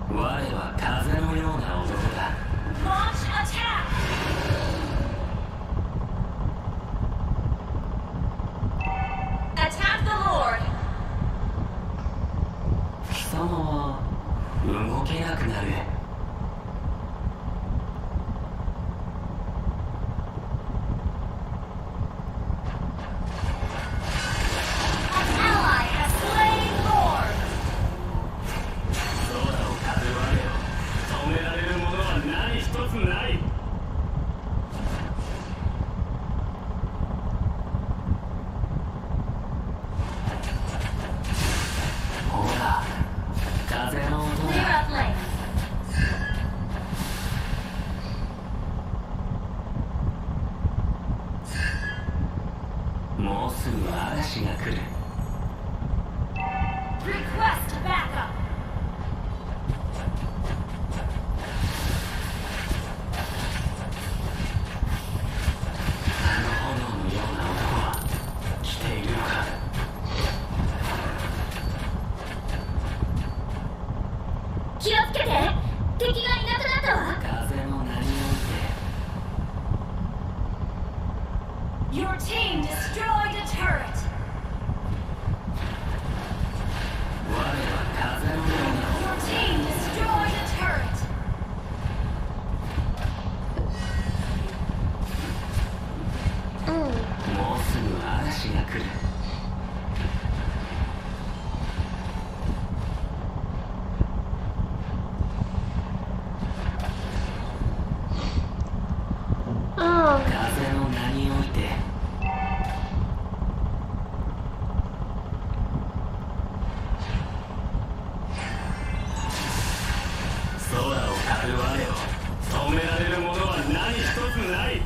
我は風のような男だ。 Launch attack. Attack the Lord. 貴様は動けなくなる。 An ally has slain Lord. 空を狩る我よ、止められるものは何一つない。 ほら、風の音 Clear だ。 up lanes. もうすぐ嵐が来る。 Request backup. あの炎のような男は来ているのか。 気をつけて。敵がいなくなったわ。風の名において Your team destroyed a turret. 我は風のような Your team destroyed a turret. うん。もうすぐ嵐が来る。 Hmm. 風の名において 空を狩る我よ、止められるものは何一つない。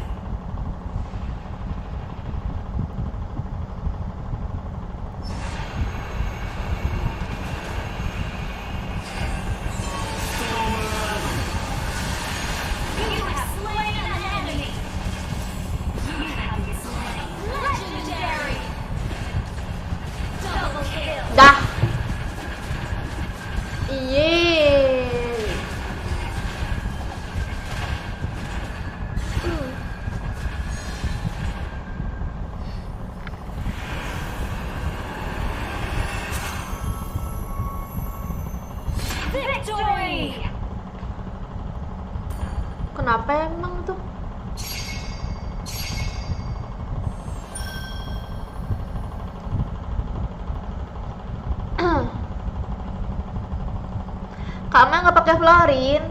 You have slain an enemy. You have been slain. Legendary. Double kill. Dah. Iye. Hmm. Victory. Kenapa emang tuh? Kamu nggak pakai Florin?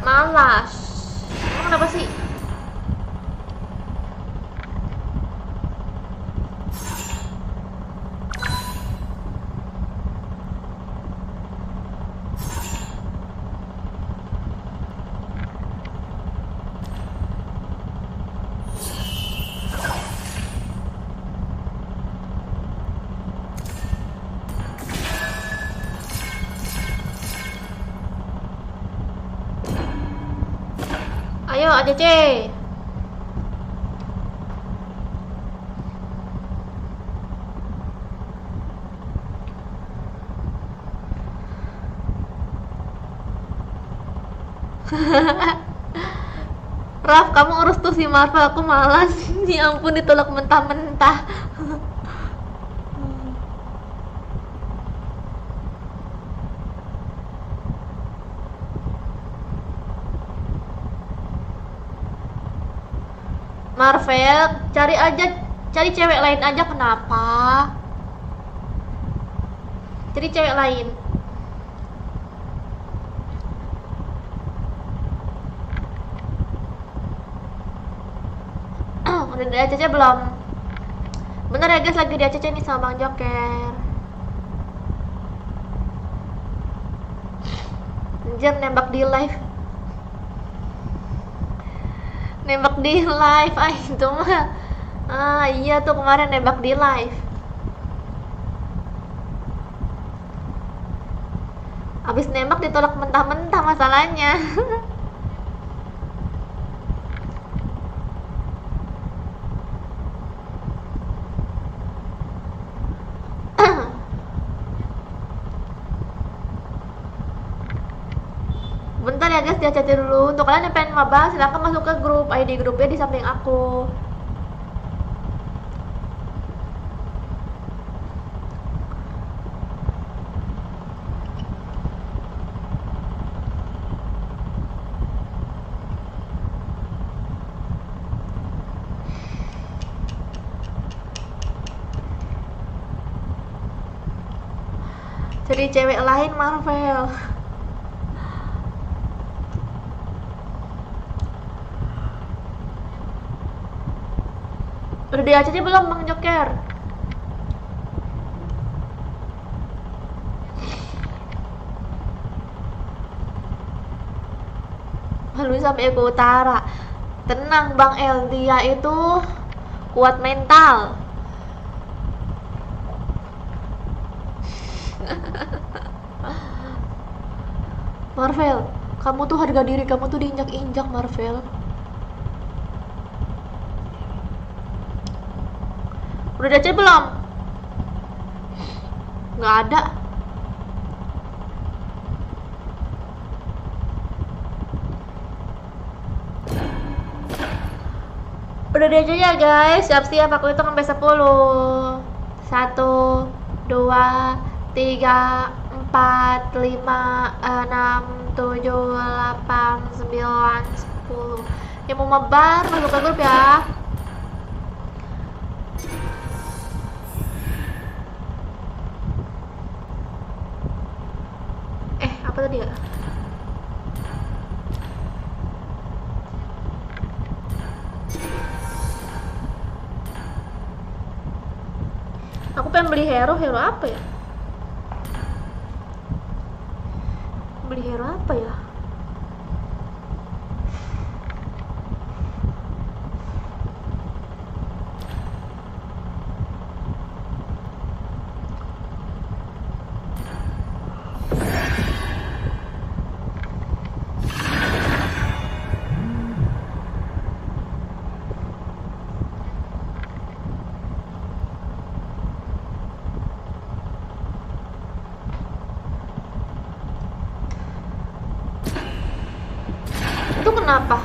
Malas. Emang kenapa sih? ACC. Raf, kamu urus tuh si Marvel, aku malas. Ya ampun, ditolak mentah-mentah. Marvel, cari cewek lain aja, kenapa? Cari cewek lain. Udah di ACC belum? Bener ya guys, lagi di ACC nih sama Bang Joker. Anjir, nembak di live. Nembak di live, itu mah. Iya tuh kemarin nembak di live. Abis nembak ditolak mentah-mentah masalahnya. Bentar ya guys, dia chat dulu. Untuk kalian yang pengen maba, silahkan masuk ke grup. ID grupnya di samping aku. Jadi cewek lain Marvel. Udah di ACC belum Bang Joker? Lalu sampai ke utara. Tenang Bang El, dia itu kuat mental. Marvel, kamu tuh harga diri kamu tuh diinjak-injak Marvel. Udah ada chat belum? Nggak ada. Udah di aja ya guys. Siap-siap, aku hitung sampai 10. 1, 2, 3, 4, 5, 6, 7, 8, 9, 10. Yang mau mabar masuk ke grup ya. Apa tadi ya? Aku pengen beli hero apa ya? Beli hero apa ya? Itu kenapa?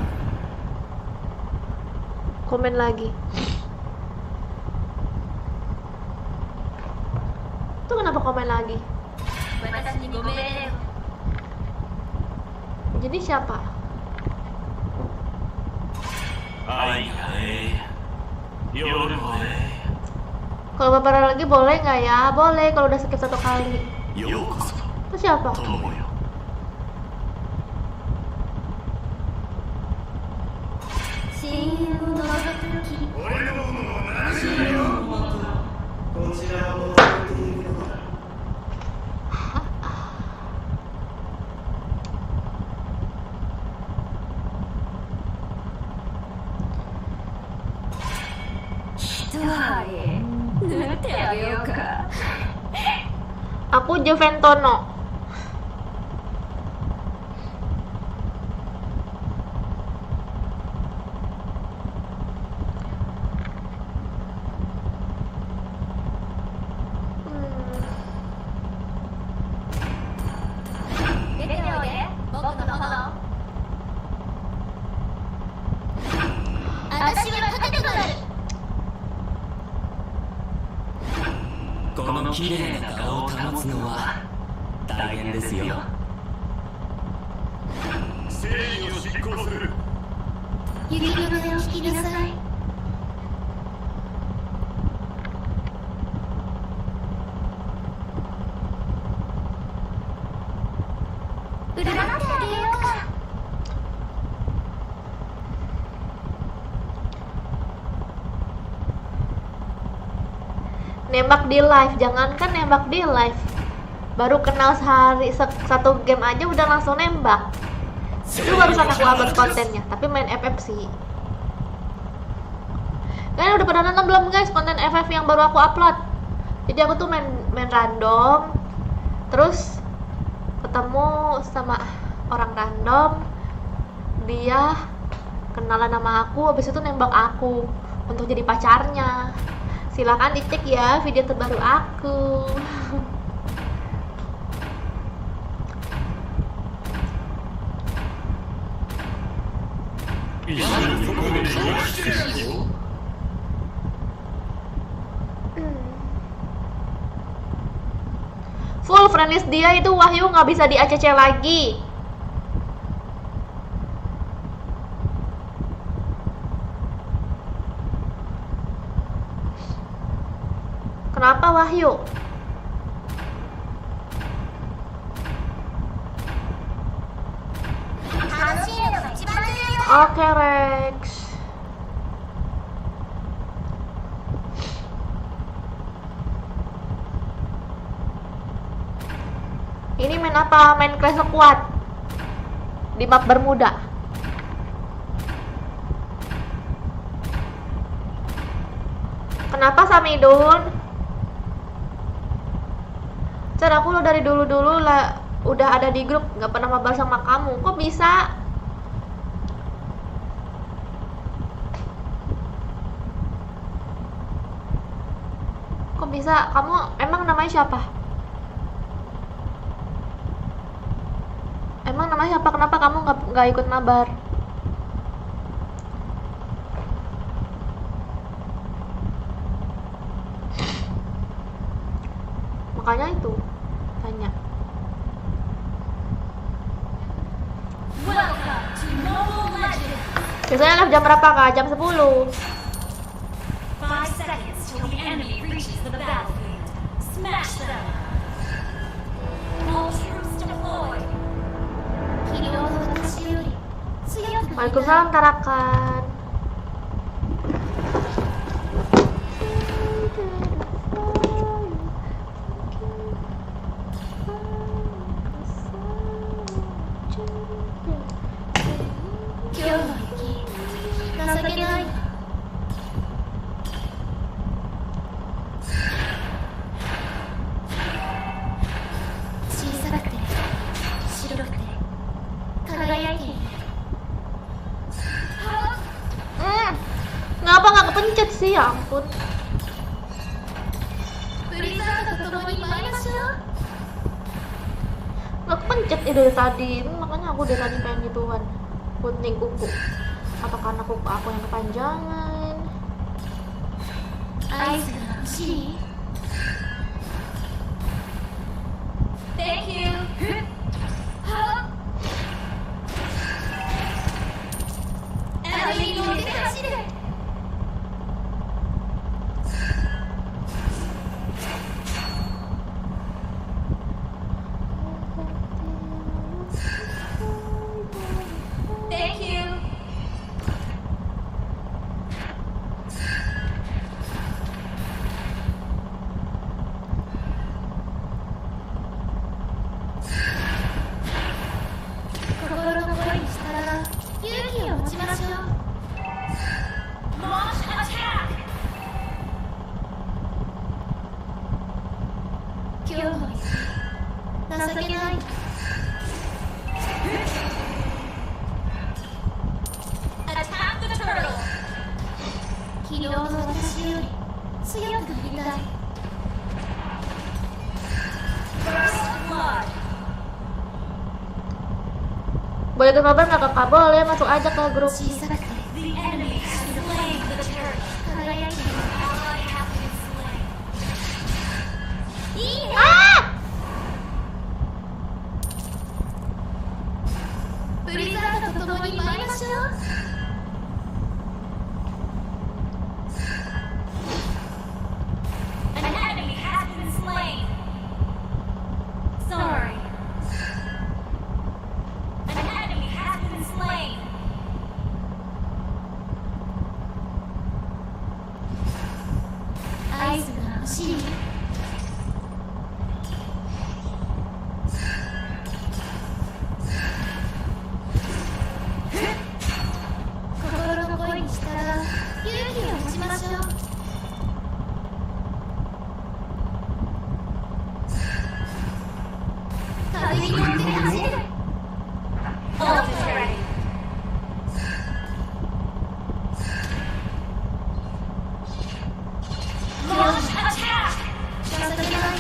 Komen lagi. Itu kenapa komen lagi? Jadi siapa? Kalau beberapa lagi boleh nggak ya? Boleh kalau udah skip 1 kali. Itu siapa? Aku Juventono. 綺麗な顔を保つのは大変ですよ。正義を執行する。雪の音を聞きなさい。占ってあげようか。Nembak di live, jangankan nembak di live, baru kenal satu game aja udah langsung nembak. Itu barusan aku upload kontennya, tapi main FF sih. Kalian udah pada nonton belum guys konten FF yang baru aku upload? Jadi aku tuh main random, terus ketemu sama orang random, dia kenalan sama aku, habis itu nembak aku untuk jadi pacarnya. Silakan dicek ya video terbaru aku. Full friendlist dia itu Wahyu nggak bisa di ACC lagi. Kenapa Wahyu? Oke Rex. Ini main apa? Main Clash Squad di map Bermuda. Kenapa Samidun? Cara aku lo dari dulu lah udah ada di grup, nggak pernah mabar sama kamu. Kok bisa? Kok bisa? Kamu emang namanya siapa? Emang namanya siapa? Kenapa kamu nggak ikut mabar? Makanya itu tanya. Biasanya live jam berapa kak? Jam 10. 5 seconds till the enemy reaches the battlefield. Smash them. All troops deployed. Waalaikumsalam Tarakan. Kenapa nggak kepencet sih? Ya ampun. Nggak kepencet itu dari tadi. Makanya aku dari tadi pengen gituan. Gunting kuku. Apa karena kuku aku yang kepanjangan? Thank you. Thank you. Launch attack. Attack the turtle. First blood. Boleh ke kabar nggak kakak? Boleh, masuk aja ke grup. The enemy has slain the turtle. Ally has been slain. しい心の声に従う勇気を持ちましょう風に乗って走れ Ult is ready. Launch attack! Just again.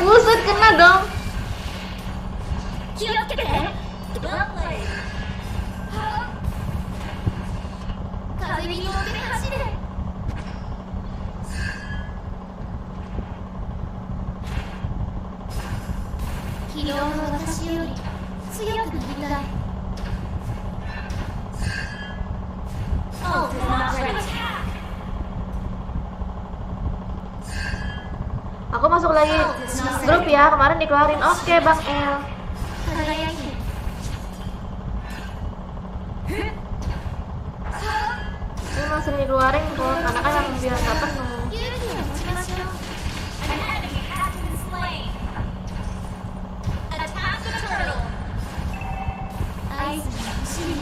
Buset, kena dong. 気をつけて Well played. 風に乗って走れ昨日の私より強くなりたい Ult is not ready. Aku masuk lagi grup ya, kemarin dikeluarin. Oke, Bang El. 輝いて Ini masih dikeluarin kok, karena kan yang biar nggak penuh. 勇気を持ちましょう An enemy has been slain. Attack the turtle. 合図が欲しい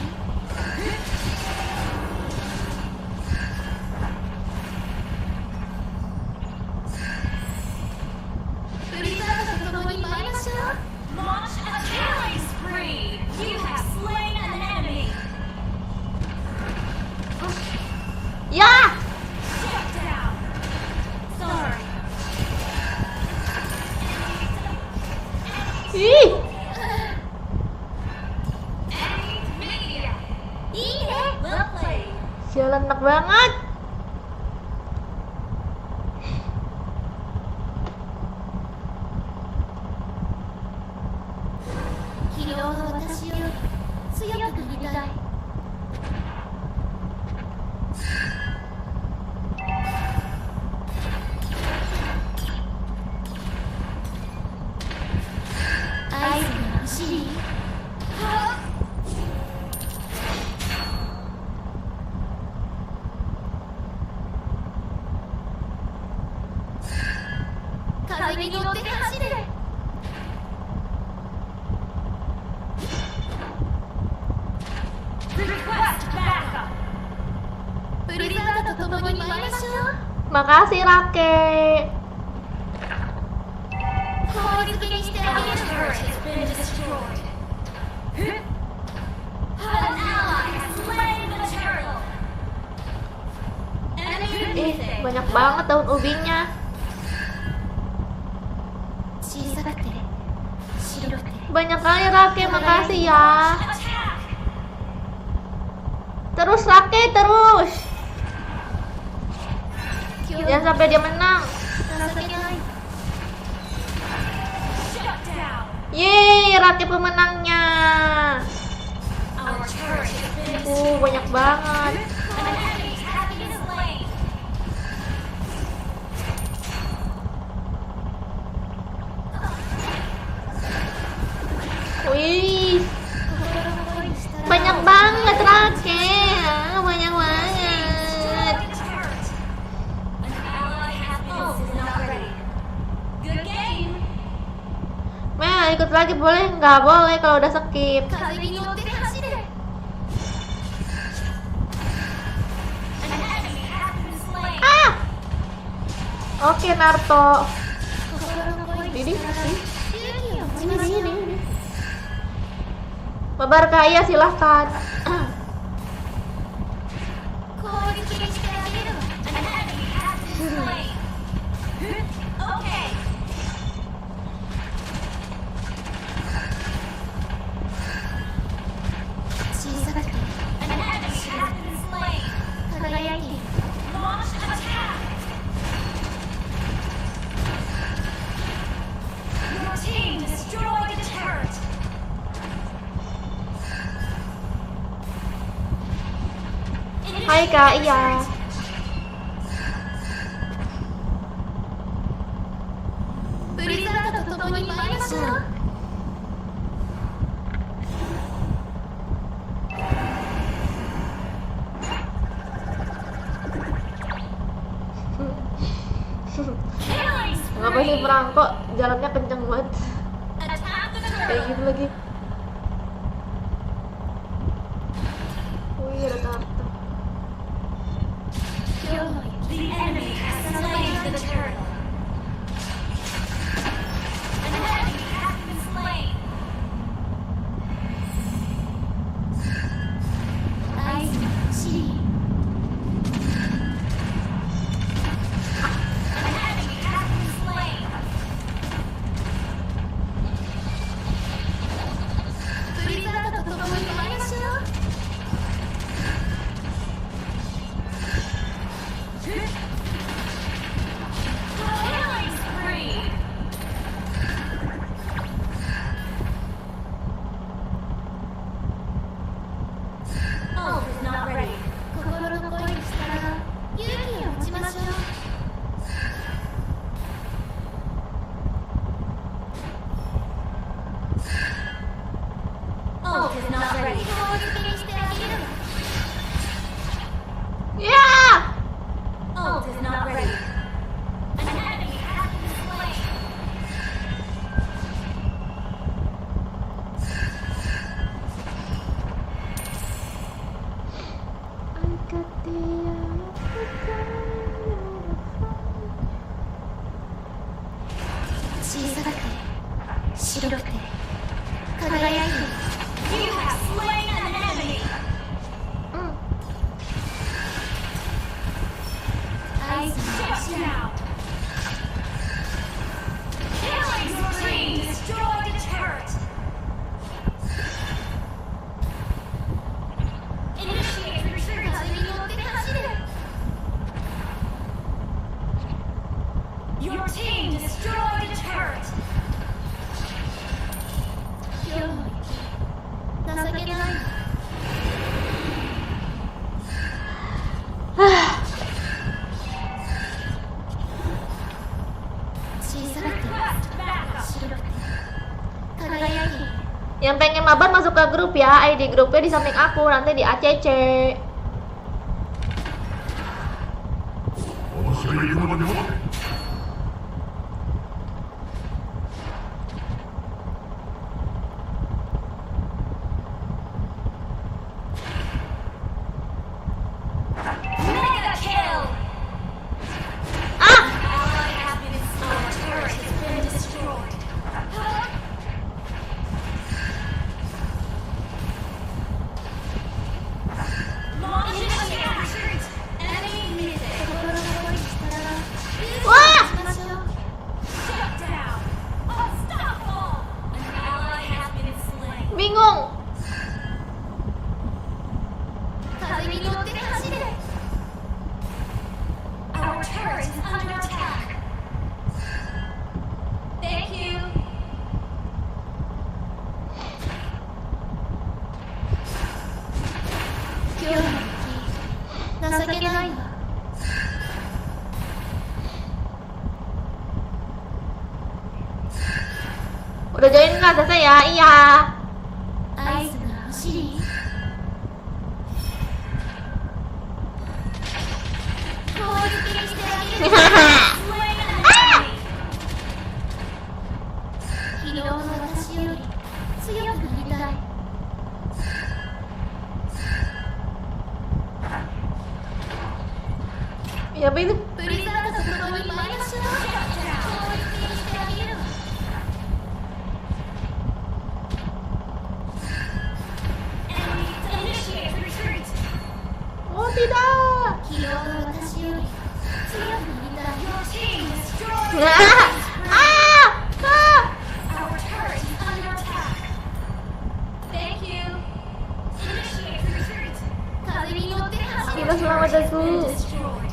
ブリザードと共に参りましょう Launch a killing spree. You have slain an enemy. Ya! Shut down. Sorry. Ih, Enemy media. Iya, well played. sialan enak banget. Kiloの私より強くなりたい。合図が欲しい。風に乗って走れ。ブリザードと共に参りましょう。 Makasih, Rake. 氷漬けにしてあげる。An ally has slain the turtle. Enemy Ih, missing. banyak banget daun ubinya. 小さくて白くて Banyak kali, Rake. Makasih ya. Attack. Terus, Rake, terus. Jangan sampai dia menang. 情けない。Shut down. Yeay, Rake pemenangnya. Our turret has been Banyak banget. An enemy has been slain. Wih, banyak banget, Rake. Banyak banget. Destroy the turret. An ally has ult is not ready. Good game. Mel, ikut lagi boleh? Nggak boleh kalau udah skip. 風に乗って走れ。An enemy has been slain. Ah! Oke, Naruto. 心の声に Didi, 従う Didi. 勇気を持ちましょう。 Babar kaya silahkan. 氷漬けにしてあげるわ。An enemy has been slain. Okay. 小さくて An enemy has been slain. 輝いている。Launch attack. Your team destroyed the turret. Hai Kak, iya. Blizzard と共に参りましょう。Apa sih perang kok jalannya kenceng banget. Attack the Kayak turret. gitu lagi. Wih, ada tarta. The enemy has slain the turret. An enemy has been slain. I see. An enemy has been slain. プリザードと共に参りましょう。Killing spree. Ult is not ready. 心の声にしたら勇気を持ちましょう。Ult is not ready. 攻撃にしてあげるわ。 Ya! Ult is not ready. An enemy has been slain. You have slain an enemy. I shut down. Killing spree. Destroy the turret. Initiate retreat. 風に乗って走る Your team destroyed a turret. 今日の息情けないわ 小さくて Request backup. 白くて輝いている Yang pengen mabar masuk ke grup ya, ID grupnya di samping aku, nanti di ACC. Mega kill. Ah! Ally has been destroyed. Turret has been destroyed. Launch initiate retreat. Enemy missing. 心の声にしたら勇 Wah! 気を持ちましょう Shut down. Unstoppable. An ally has been slain. Bingung. 風に乗って走れ Our turret is under attack. Thank you. 今日の息情けないわ Udah join nggak selesai ya? Iya. 合図が欲しい攻撃にしてあげる Slain an enemy. 昨日の私より強くなりたい Ya apa itu? プリザードと共に参りましょう攻撃にしてあげるわ Enemy initiate retreat. Oh tidak. 昨日の私より強くなりたい Your team destroyed. Ah! Ah! Ah! Our turret is under attack. Thank you. Initiate retreat. 風に乗って走る Gila selamat Been aku. destroyed.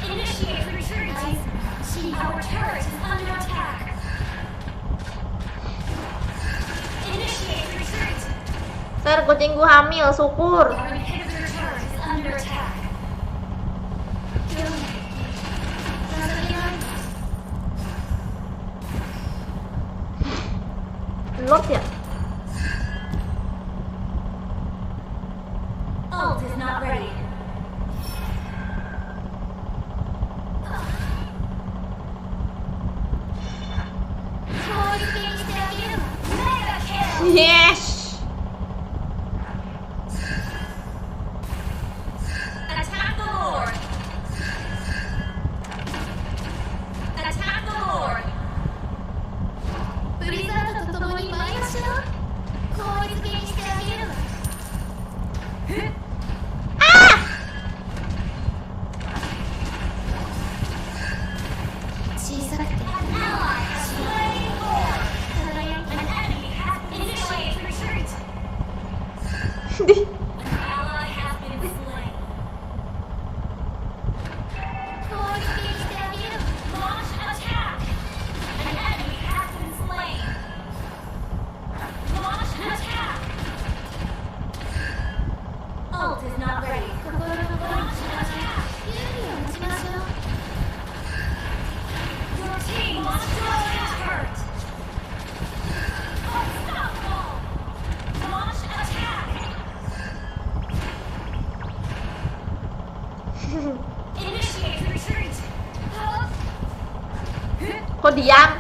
Initiate retreat. 合図が欲しい Our turret is under attack. Initiate retreat. Ser, kucingku hamil, syukur. Our inhibitor turret is under attack. 今日の息情けないわ Lord ya? Ult is not ready. Mega kill! Yes. Attack the Lord! Attack the Lord! ブリザードと共に参りましょう。効率的にしてあげるわ。小さくて An ally has slain Lord! 輝き An enemy has initiated retreat! Di- An ally has been slain. 効率的にしてあげるわ。 Launch attack! An enemy has been slain. Launch attack! Ult is not ready. 心の声に Launch attack! 勇気を持ちましょう。 Your team destroyed a turret! Unstoppable! Launch attack! Initiate retreat! Kok diam?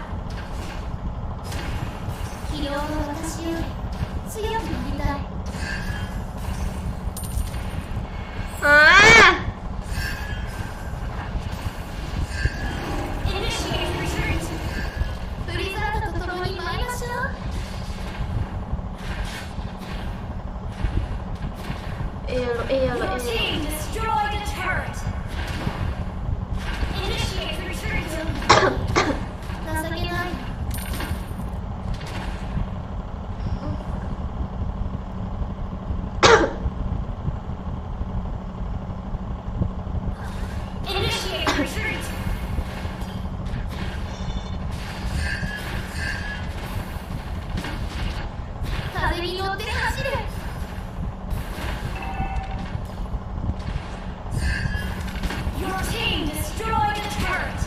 疲労の私より強くなりたい。 Ah. Initiate retreat! ブリザードと共に参りましょう。 Your team destroyed a turret! Initiate retreat! 情けない。 Initiate retreat!「風に乗って走る」 Your team destroyed a turret!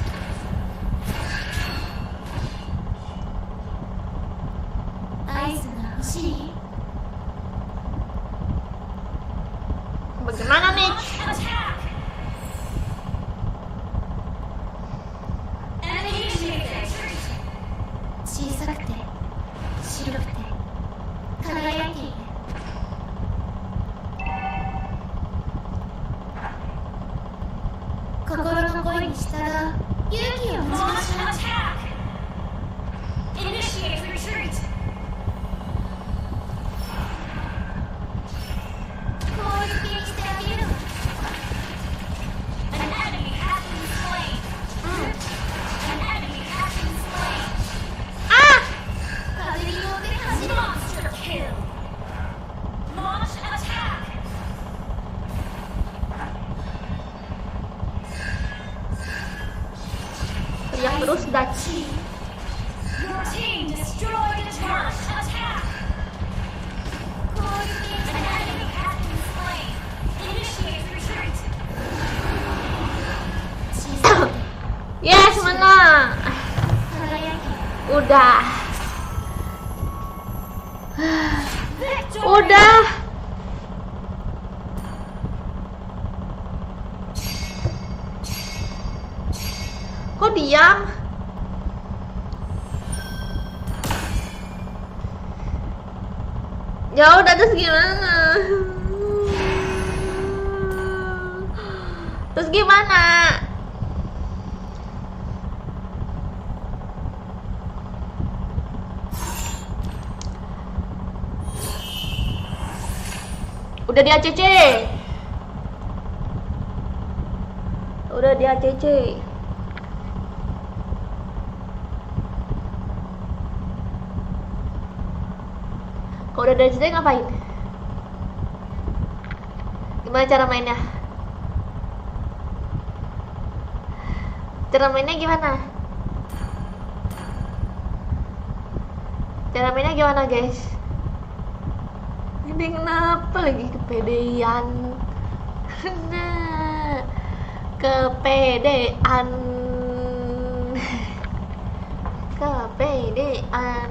合図が欲しい。 Bagaimana nih? Launch attack! Enemy initiated retreat! 小さくて白くて輝いている。心の声に従う勇気を持ちま Launch しょう。 attack! Initiate retreat! 効率的にしてあげるわ。 An enemy has been slain! An enemy has been slain! 風に乗って走る。 Monster kill! Launch attack! Teriak terus Dachi. Your team destroyed a turret! Attack! 効率的に An enemy has been slain! Initiate retreat! 小さくて Yes, menang. 輝き Udah. Victory! Udah. Kok diam? Ya udah, terus gimana? Terus gimana? Udah di ACC. Udah di ACC. Kalau udah di ACC ngapain? Gimana cara mainnya? Cara mainnya gimana? Cara mainnya gimana, guys? Ini kenapa lagi kepedean? Nah, kepedean. Kepedean.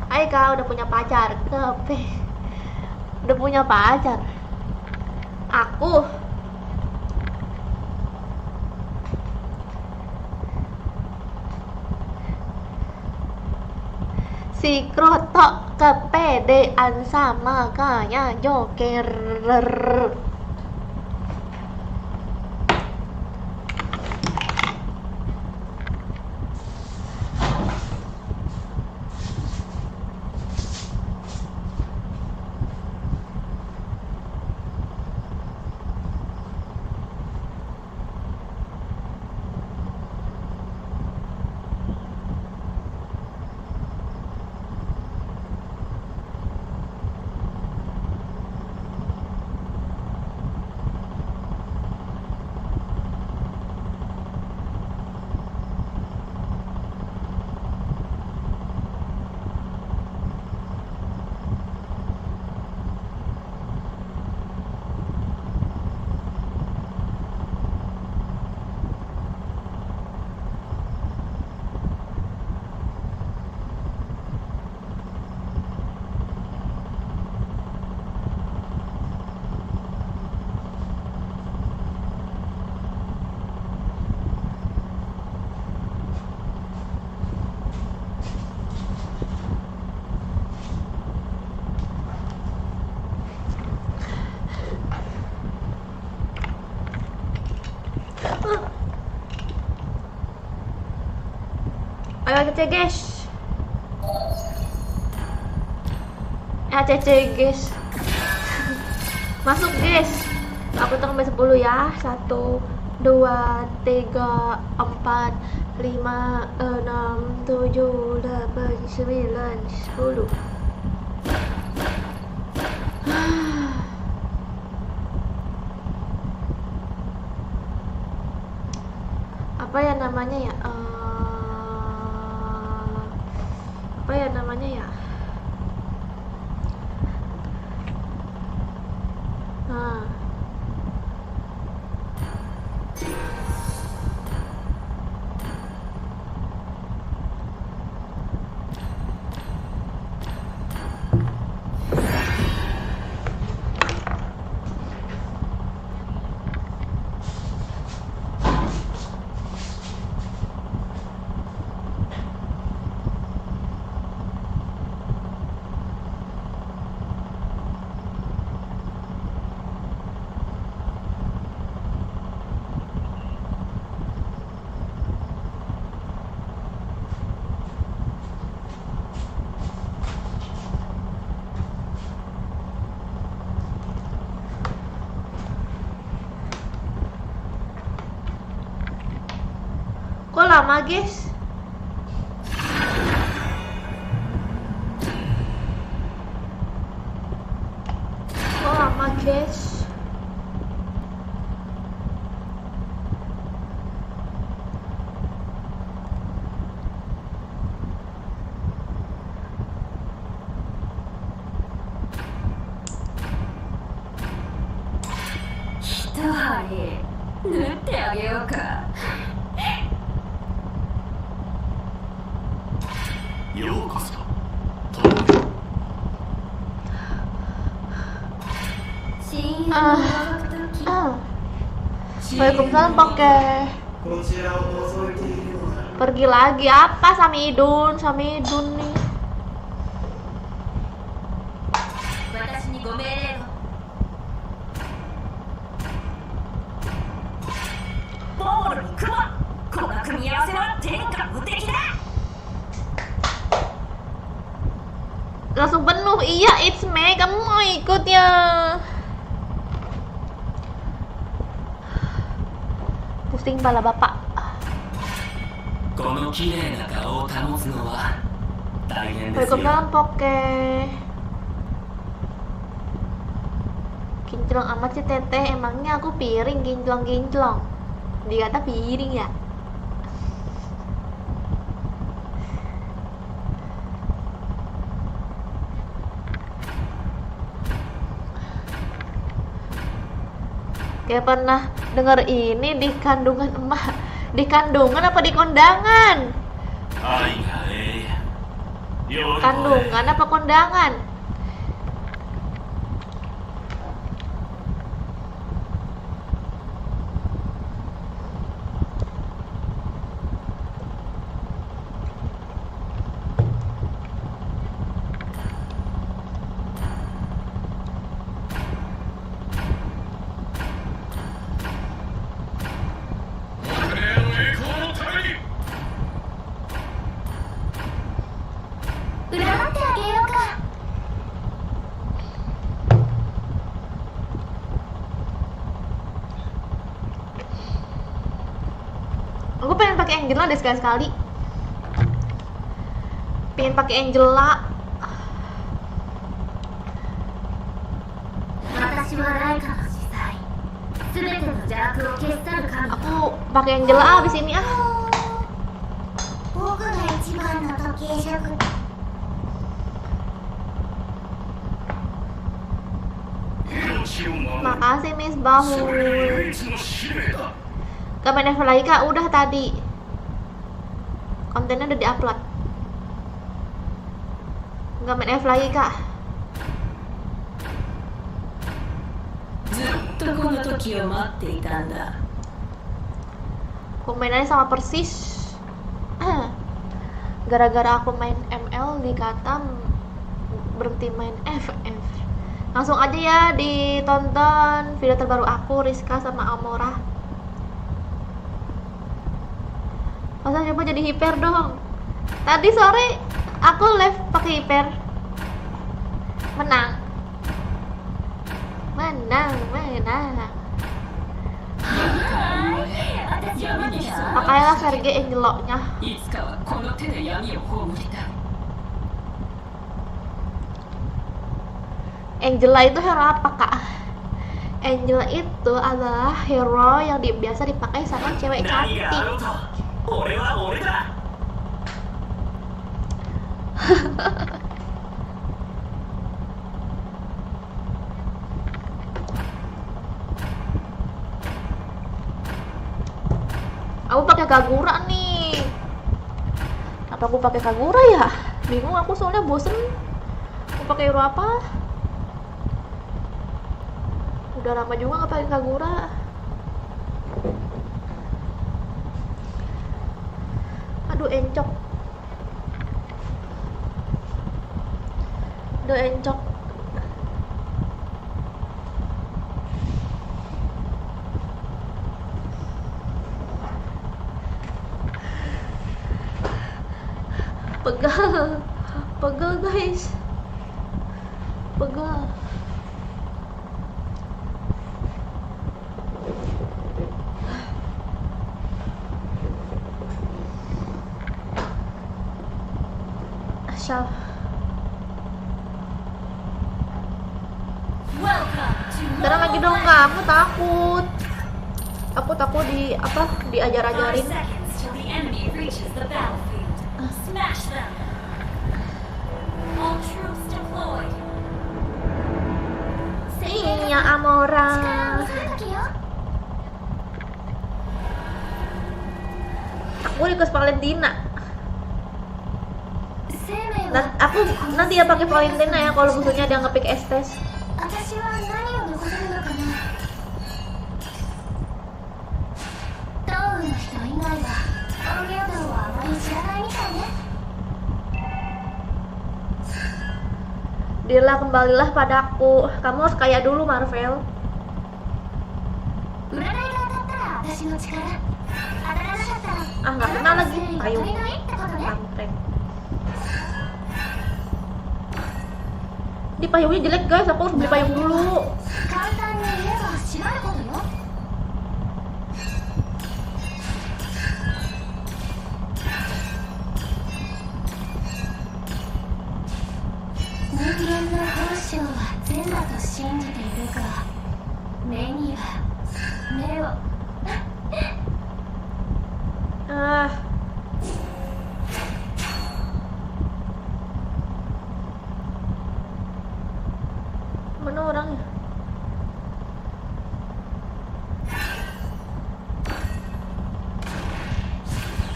Aika udah punya pacar. Udah punya pacar. Aku si krotok kepedean sama kayak Joker. Ayo ACC guys. ACC guys. Masuk guys. Aku hitung sampai 10 ya. 1 2 3 4 5 6 7 8 9 10. Apa ya namanya ya? Apa ya namanya ya? Nah. Kok lama guys? Kok lama guys? Waalaikumsalam pakai. Pergi lagi apa Samidun nih. Langsung penuh. Iya, it's me. Kamu mau ikut ya? Pusing pala bapak. Waalaikumsalam poke. Kinclong amat sih teteh. Emangnya aku piring kinclong. Dikata piring ya. Kayak pernah denger ini di kandungan emak. Di kandungan apa di kondangan? Kandungan apa kondangan? Angela deh sekali-sekali. Pengen pakai Angela. 私はライカの司祭。すべての邪悪を消し去る神。 Aku pakai Angela abis ini ah. 僕が一番の時計職。 命を守る Makasih Miss それ Bahul. 唯一の使命だ Gak main F lagi kak, udah tadi. Kontennya udah diupload. Gak main F lagi kak. ずっとこの時を待っていたんだ。 Komenannya sama persis. Gara-gara aku main ML dikata berhenti main FF. Langsung aja ya ditonton video terbaru aku, Rizka sama Amora. Masa coba jadi hiper dong. Tadi sore aku live pakai hiper. Menang. Pakailah Sergei Angelo-nya. いつかはこの手で闇を葬りたい。 Angela itu hero apa kak? Angela itu adalah hero yang biasa dipakai sama cewek 何があ cantik. ろうと俺は俺だ Aku pakai Kagura nih. Apa aku pakai Kagura ya? Bingung aku soalnya bosen. Aku pakai hero apa? Udah lama juga nggak pakai Kagura. Aduh encok. Aduh encok. Pegal. Pegal guys. Pegal. Asyal. Tenang lagi dong kamu takut. Aku takut di apa 5 diajar-ajarin. seconds till the enemy reaches the battlefield. Smash them. All troops deployed. Iya Amora. 力を抑えとけよ。 Aku request Valentina. 生命 Nah, は aku nanti ya pakai Valentina ya kalau musuhnya dia nge-pick Estes. 私は何を残せるのかな。ドウの人以外は音量道をあまり知らないみたいね。 Dila kembalilah padaku. Kamu harus kaya dulu Marvel. 占いが当たったら私の力、当たらなかったら Ah nggak kenal lagi. 誠意が Ayo. 足りないってことね。 Kampret. Di payungnya jelek guys, aku harus beli payung dulu. 簡単に言えば縛ることよ。人間の本性は善だと信じているが、目には目を。 Ah. Mana orangnya?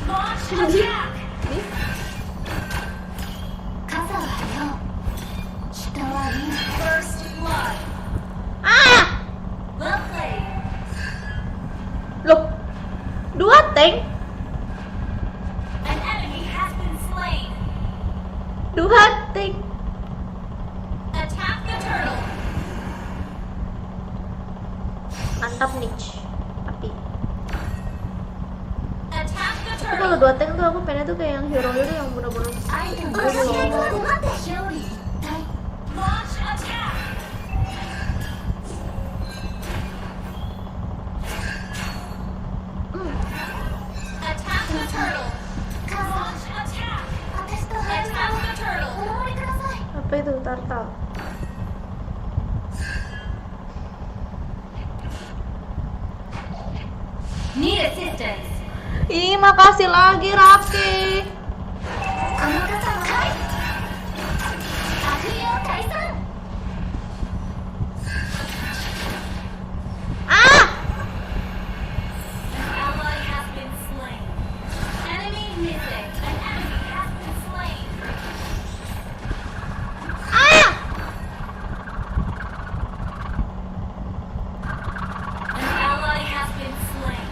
Launch attack! Nih. 傘はよ、人はいい。First blood. Ah! Well played. Loh. Dua tank? An enemy has been slain. Dua tank. Attack the turtle. Mantap nih. Tapi Attack the tapi kalau turtle. dua tank tuh aku pengen tuh kayak yang hero itu yang bener-bener アイテムの試合が困って表裏一体。Launch attack. Attack the turtle. turtle. Need assistance. Ih, makasih lagi Raki. この傘ははい悪用退散 Ah! An ally has been slain. Enemy missing. An enemy has been slain. Ah! An ally has been slain.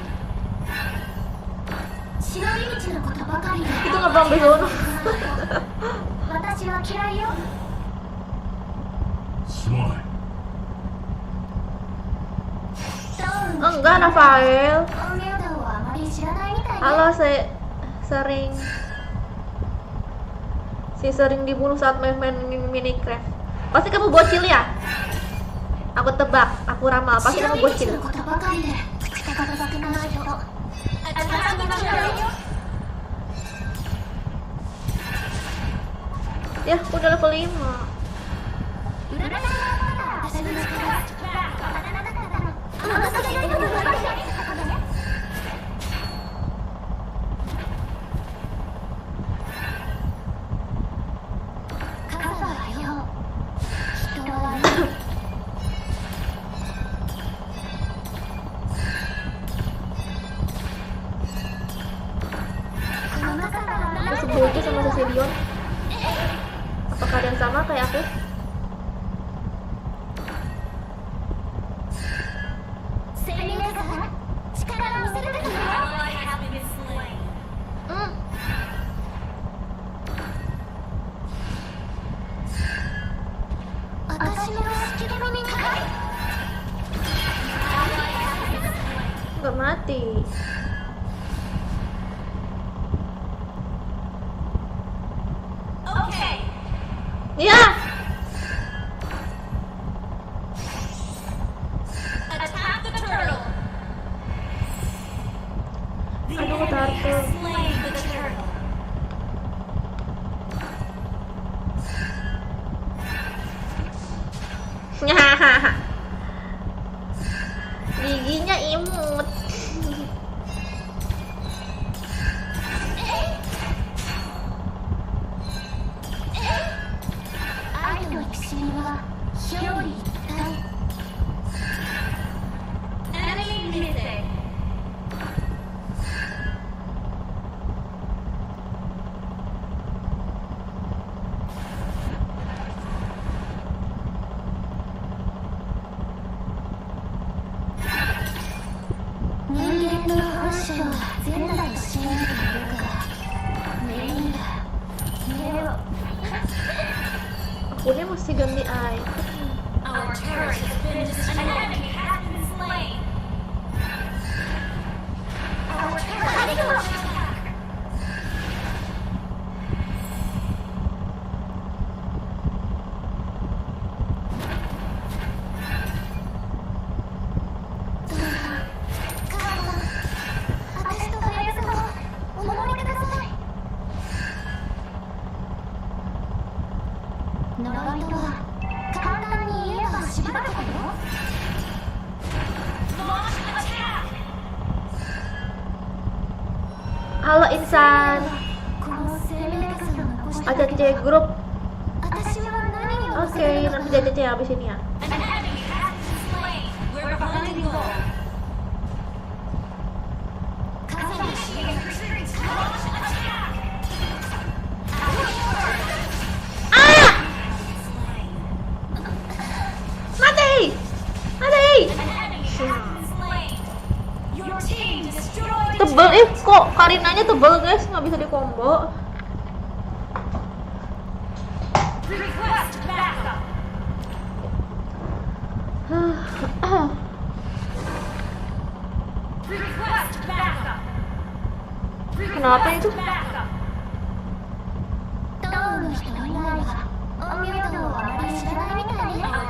忍び道のことばかりで Itu ngebom besono. 私は嫌いよすまない Enggak, Rafael. 陰陽道はあまり知らないみたいね Halo, sering dibunuh saat main-main Minecraft. Pasti kamu bocil ya? Aku tebak, aku ramal, pasti 忍 kamu び道 bocil. のことばかりで口がうざくなる人私は嫌いよ Ya, aku udah level 5. 占いはまだ私の力私がやるのは私がやるのね 傘はよ人はいい この傘は Aku 何 sebelumnya sama Cecilion. Apakah ada yang sama kayak aku? 生命傘力を見せる時よ Hmm. 私の好きで耳にかかる Nggak mati. Okay. Ya! Attack the turtle. Aduh, turtle. Slay the turtle. Giginya imut.愛と憎しみは表裏一体 Enemy missing. Ningyanの本性は前代を信じているからメインだ目を Aku ini mesti ganti eye. Our turret has been destroyed. An enemy has been slain. Our turret is under attack. Halo Insan. Ada CC grup. Oke, nanti dia CC habis ini ya. An enemy has been slain. We're behind the goal. Initiate retreat. Launch attack. Ah! Slain. Mati! Mati! An enemy has been slain. Your team destroyed a Tebel, kok Karinanya tebel guys, nggak bisa dikombo. Request backup. Request backup. Kenapa itu? Backup. Our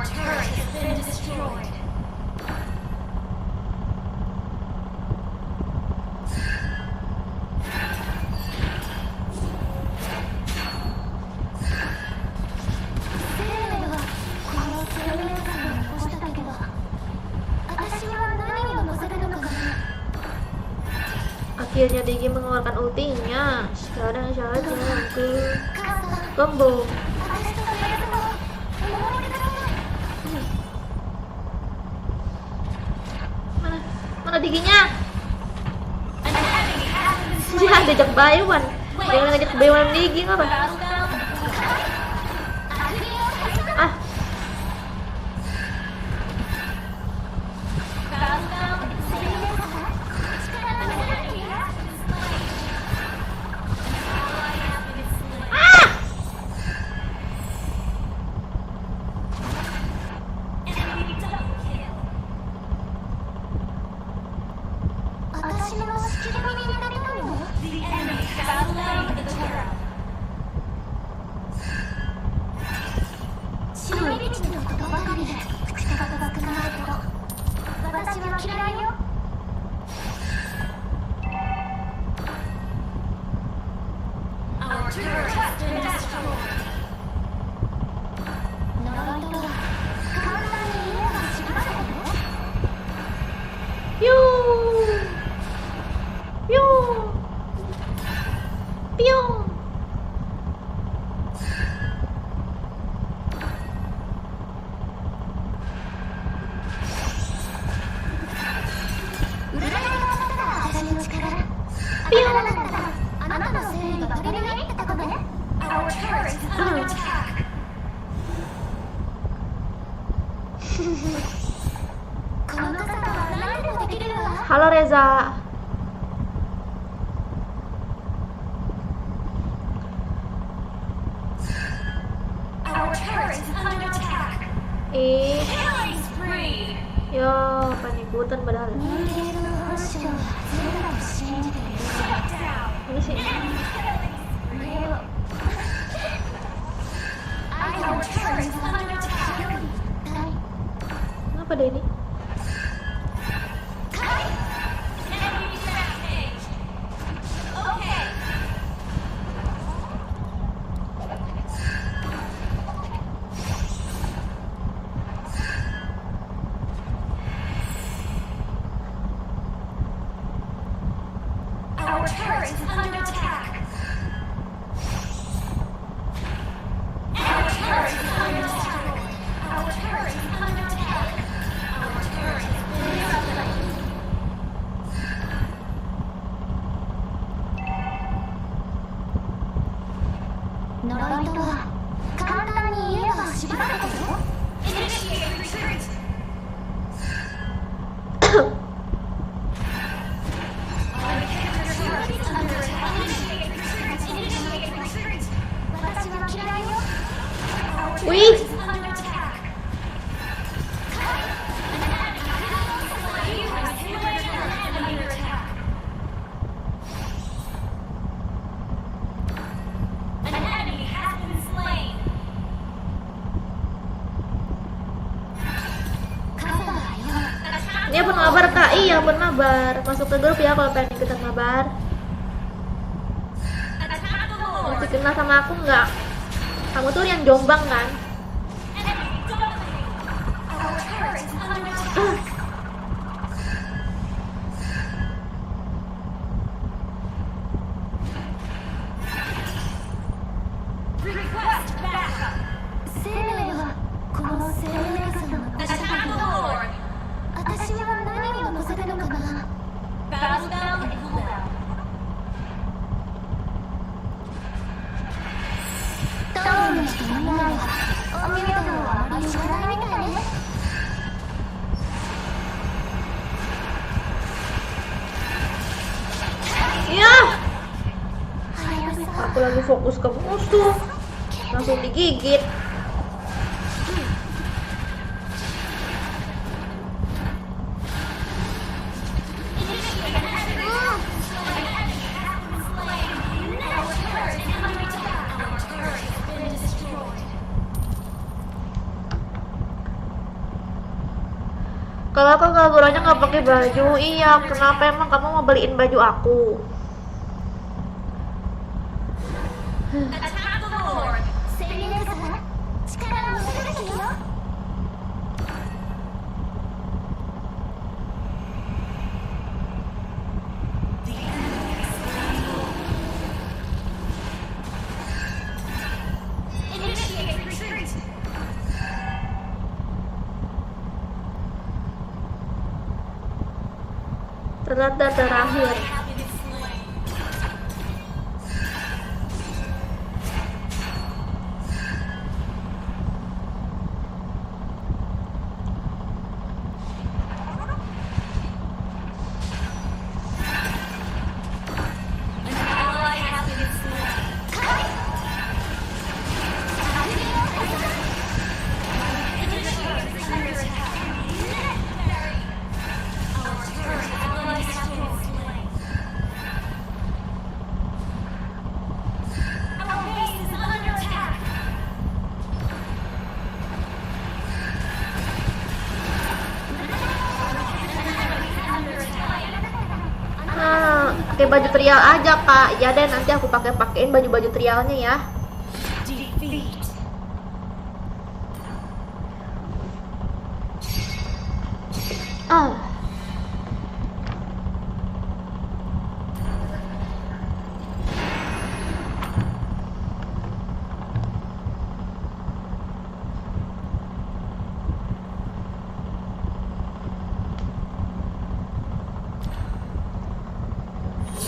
turret has been destroyed. Akhirnya Digi mengeluarkan ultinya. Sekarang saatnya ke combo. Mana Diginya? Dia diajak Baywan. Dia ngajak Baywan Digi apa? Ah. Halo Reza. Yo, panikutan padahal. Ini sih. Kenapa ada ini? Wih. Ini apa mabar Kak? Iya, apa mabar? Masuk ke grup ya kalau pengen ikutan mabar. Masih kenal sama aku nggak? Kamu tuh yang Jombang kan? Iya. Aku lagi fokus ke musuh, langsung digigit. Kalau aku kagurannya nggak pakai baju, iya. Kenapa emang kamu mau beliin baju aku? Predator terakhir. Pakai baju trial aja kak. Ya deh, nanti aku pakein baju trialnya ya.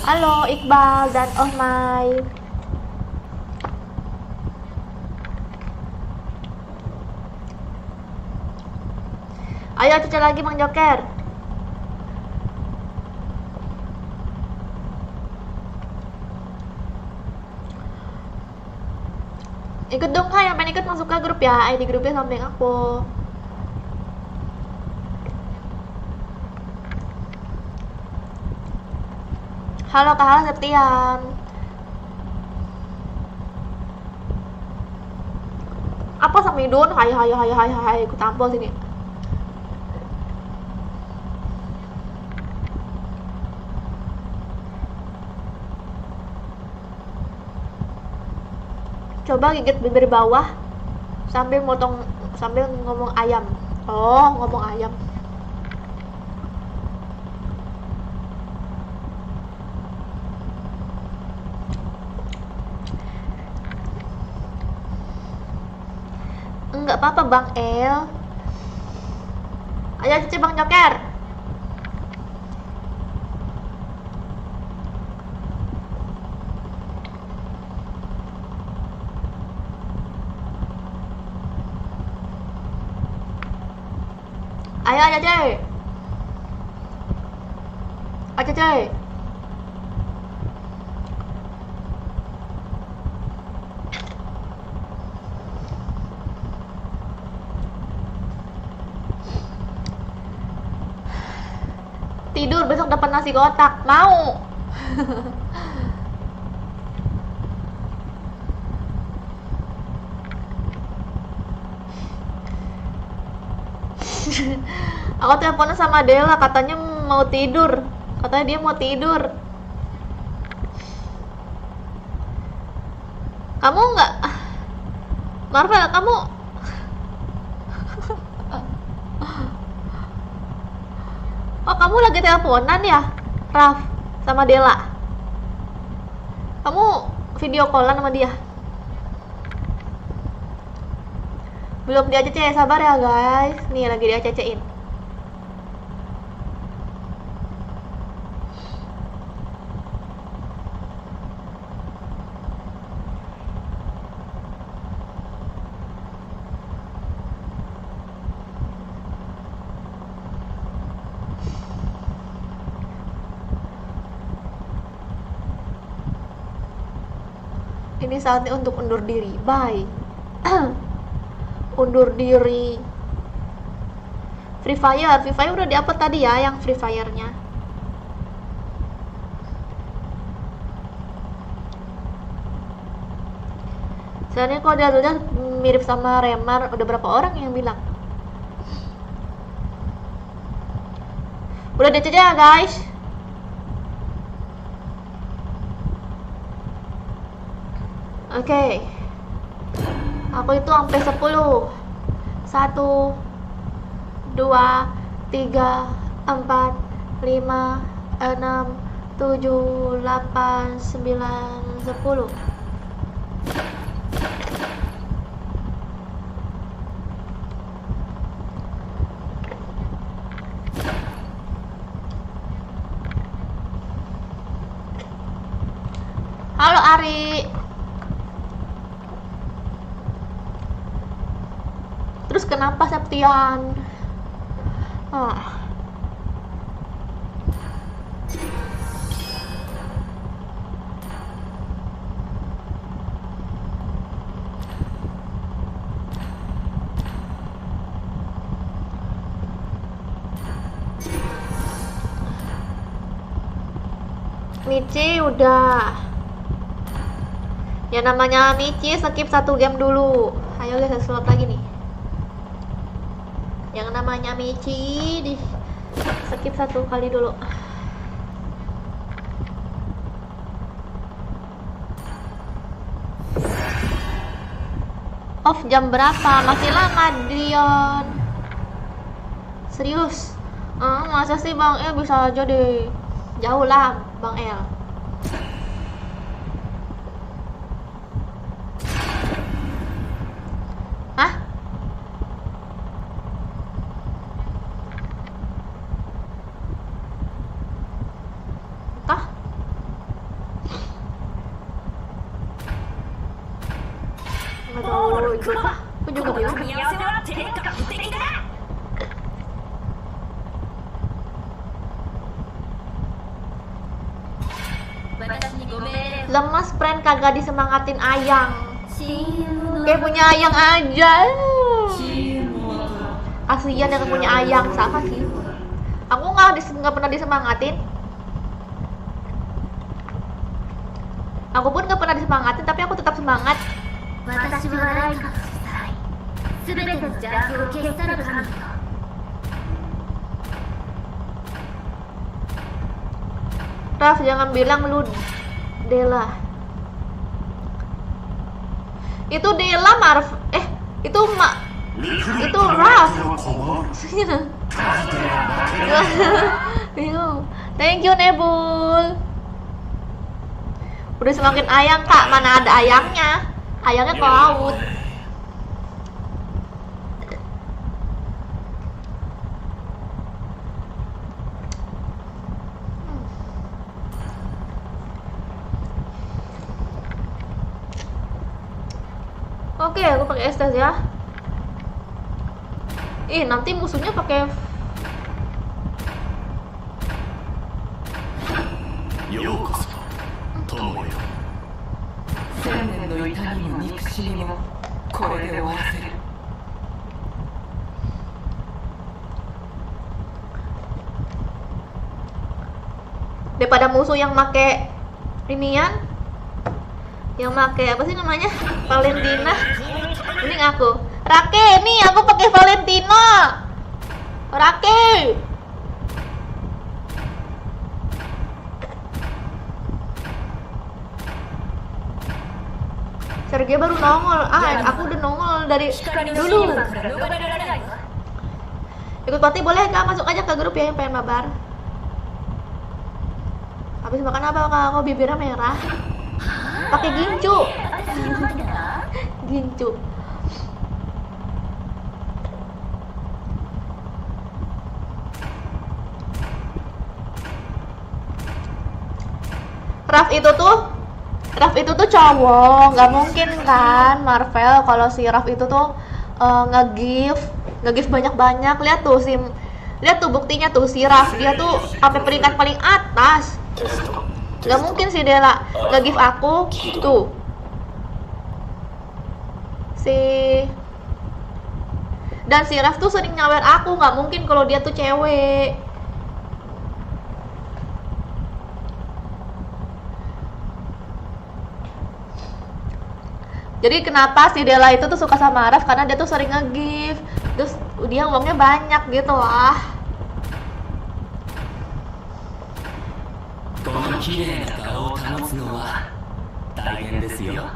Halo Iqbal dan Ohmai. Ayo cocok lagi Bang Joker. Ikut dong kak, yang pengen ikut masuk ke grup ya. ID grupnya samping aku. Halo Kak Hal Septian. Apa Samidun? Hai, aku tampol sini. Coba gigit bibir bawah sambil ngomong ayam. Oh, ngomong ayam. Enggak apa-apa Bang El. Ayo Cici Bang Joker. Ayo Cici. Ayo Cici. Tidur, besok dapat nasi kotak. Mau. Aku teleponan sama Dela, katanya mau tidur. Katanya dia mau tidur. Kamu nggak, Marvel, kamu oh kamu lagi teleponan ya, Raf, sama Dela? Kamu video callan sama dia? Belum di ACC, sabar ya guys. Nih lagi di ACC-in. Ini saatnya untuk undur diri. Bye. Undur diri. Free Fire udah di-upload tadi ya, yang Free Fire-nya. Soalnya kalau dia mirip sama Remar, udah berapa orang yang bilang? Udah deh ya guys. Oke. Aku itu sampai 10. 1 2 3 4 5 6 7 8 9 10. lari. Terus kenapa Septian? Michi udah. Ya namanya Michi skip 1 game dulu. Ayo guys, slot lagi nih. Yang namanya Michi di skip 1 kali dulu. Off jam berapa? Masih lama Dion. Serius? Masa sih Bang El bisa aja deh. Jauh lah Bang El. Hah? Kah? Aduh, ikut ah. Aku juga bilang. 組み合わせは天下無敵だ。 Lemas friend kagak disemangatin Ayang. Kayak punya Ayang aja. Kasian yang punya Ayang sama sih. Aku nggak pernah disemangatin. Aku pun nggak pernah disemangatin, tapi aku tetap semangat. 私はライカとしたい。すべての邪悪を消し去る神よ。 Raf, jangan bilang lu Dela. Itu Dela Marv. Itu itu Raf. Thank you Nebul. Udah semakin ayang kak, mana ada ayangnya? Ayangnya ke laut. Oke, aku pakai estes ya. Nanti musuhnya pakai ようこそ友よ。千年の痛みも憎しみもこれで終わらせる。 Daripada musuh yang make inian, yang make apa sih namanya, Valentina, ini aku Rake, nih aku pakai Valentina. Rake, Sergei baru nongol. Aku udah nongol dari dulu. Ikut party boleh nggak? Masuk aja ke grup ya yang pengen mabar. Habis makan apa kak? Kok bibirnya merah? Pakai gincu. Gincu. Raf itu tuh cowok, nggak mungkin kan Marvel kalau si Raf itu tuh nge-give banyak-banyak. Lihat tuh buktinya tuh si Raf, dia tuh sampai peringkat paling atas. Nggak mungkin sih Dela nge-give aku tuh. Dan si Raf tuh sering nyawer aku, nggak mungkin kalau dia tuh cewek. Jadi kenapa si Dela itu tuh suka sama Raf, karena dia tuh sering nge-give, terus dia uangnya banyak gitu lah. この綺麗な顔を保つのは大変ですよ。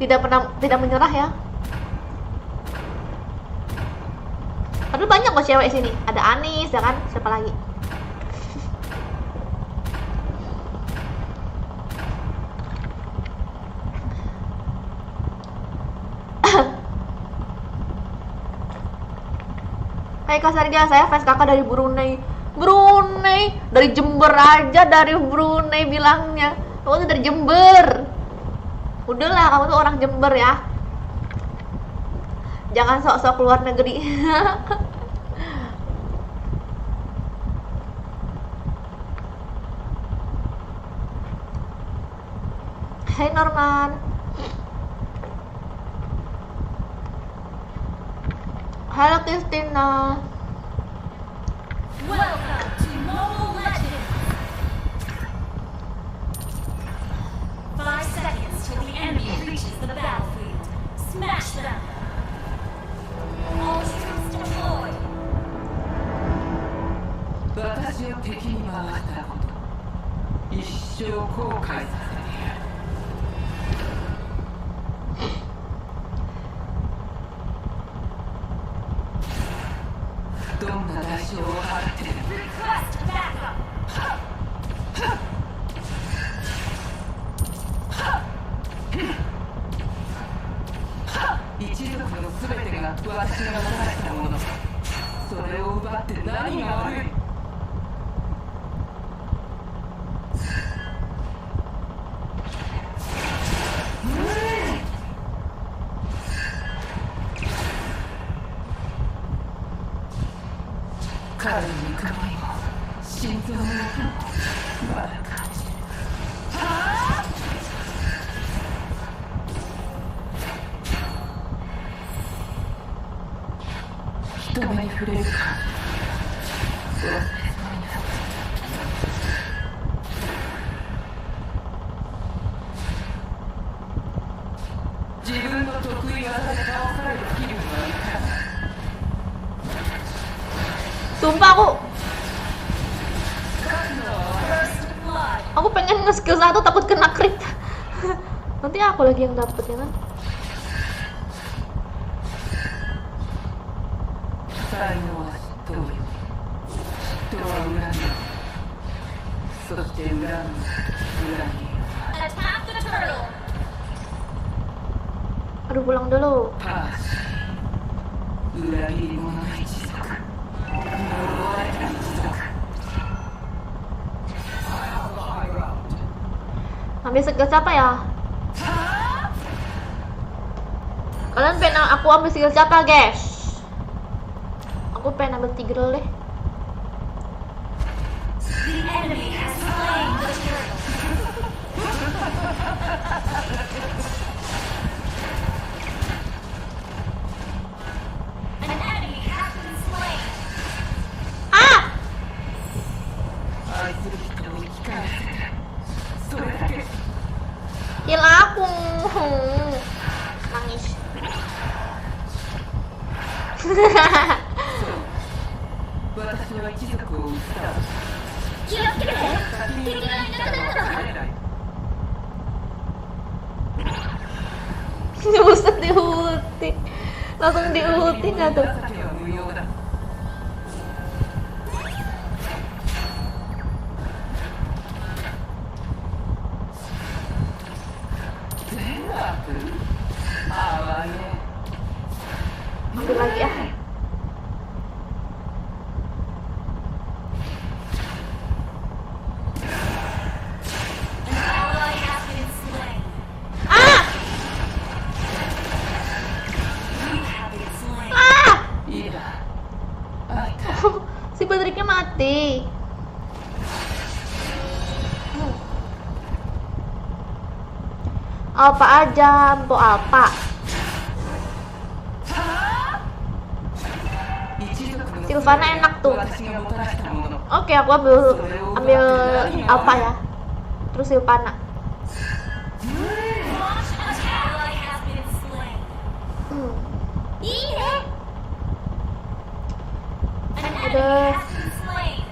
tidak menyerah ya. Padahal banyak kok cewek sini. Ada Anis, ya kan? Siapa lagi? Hai Kak Sarja, saya fans kakak dari Brunei. Brunei, dari Jember aja, dari Brunei bilangnya. Kamu tuh dari Jember. Udahlah, kamu tuh orang Jember ya. Jangan sok-sok keluar negeri. Hai Norman. Halo Christina. Welcome to Mobile Legends! 5 seconds till the enemy reaches the battlefield. Smash them! All troops deployed! 私を敵に回したこと一生後悔させてやる。どんな代償を払ってでも Request backup! 一族の全てが私が持たれたもの、それを奪って何が悪い。彼のぬくもりも心臓の音もまだ感じる。人目に触れるか自分の得意技で倒される気分はいかない。 Sumpah First blood! aku pengen nge-skill 1 takut kena crit. Nanti aku lagi yang dapet ya kan. 才能は嫉妬よ。嫉妬は恨み。そして恨みは恨み。 Attack the turtle! Aduh, pulang dulu. パーシー。裏切り者の一族。呪われた一族。 Ambil skill siapa ya? Kalian pengen aku ambil skill siapa, guys? Aku pengen ambil Tigreal deh. The enemy has slain the turtle! An enemy has been slain! Ah! 愛する人を生き返らせた。それだけ。 Heal aku. Nangis. 私は一族を失った。気をつけて！敵がいなくなったわ！ Buset diulti. Langsung diulti nggak tuh? 情けは無用だ。全額あわよ。 Ambil lagi ya. An ally has been slain! Ah! You have been slain! Ah! いいだ。あいた。 Si Patricknya mati. Apa aja, Mpo apa? Sylvana enak tuh. Oke, aku ambil apa ya? Terus Sylvana. Launch attack! Ally has been slain! Hmm. An enemy Udah. has been slain!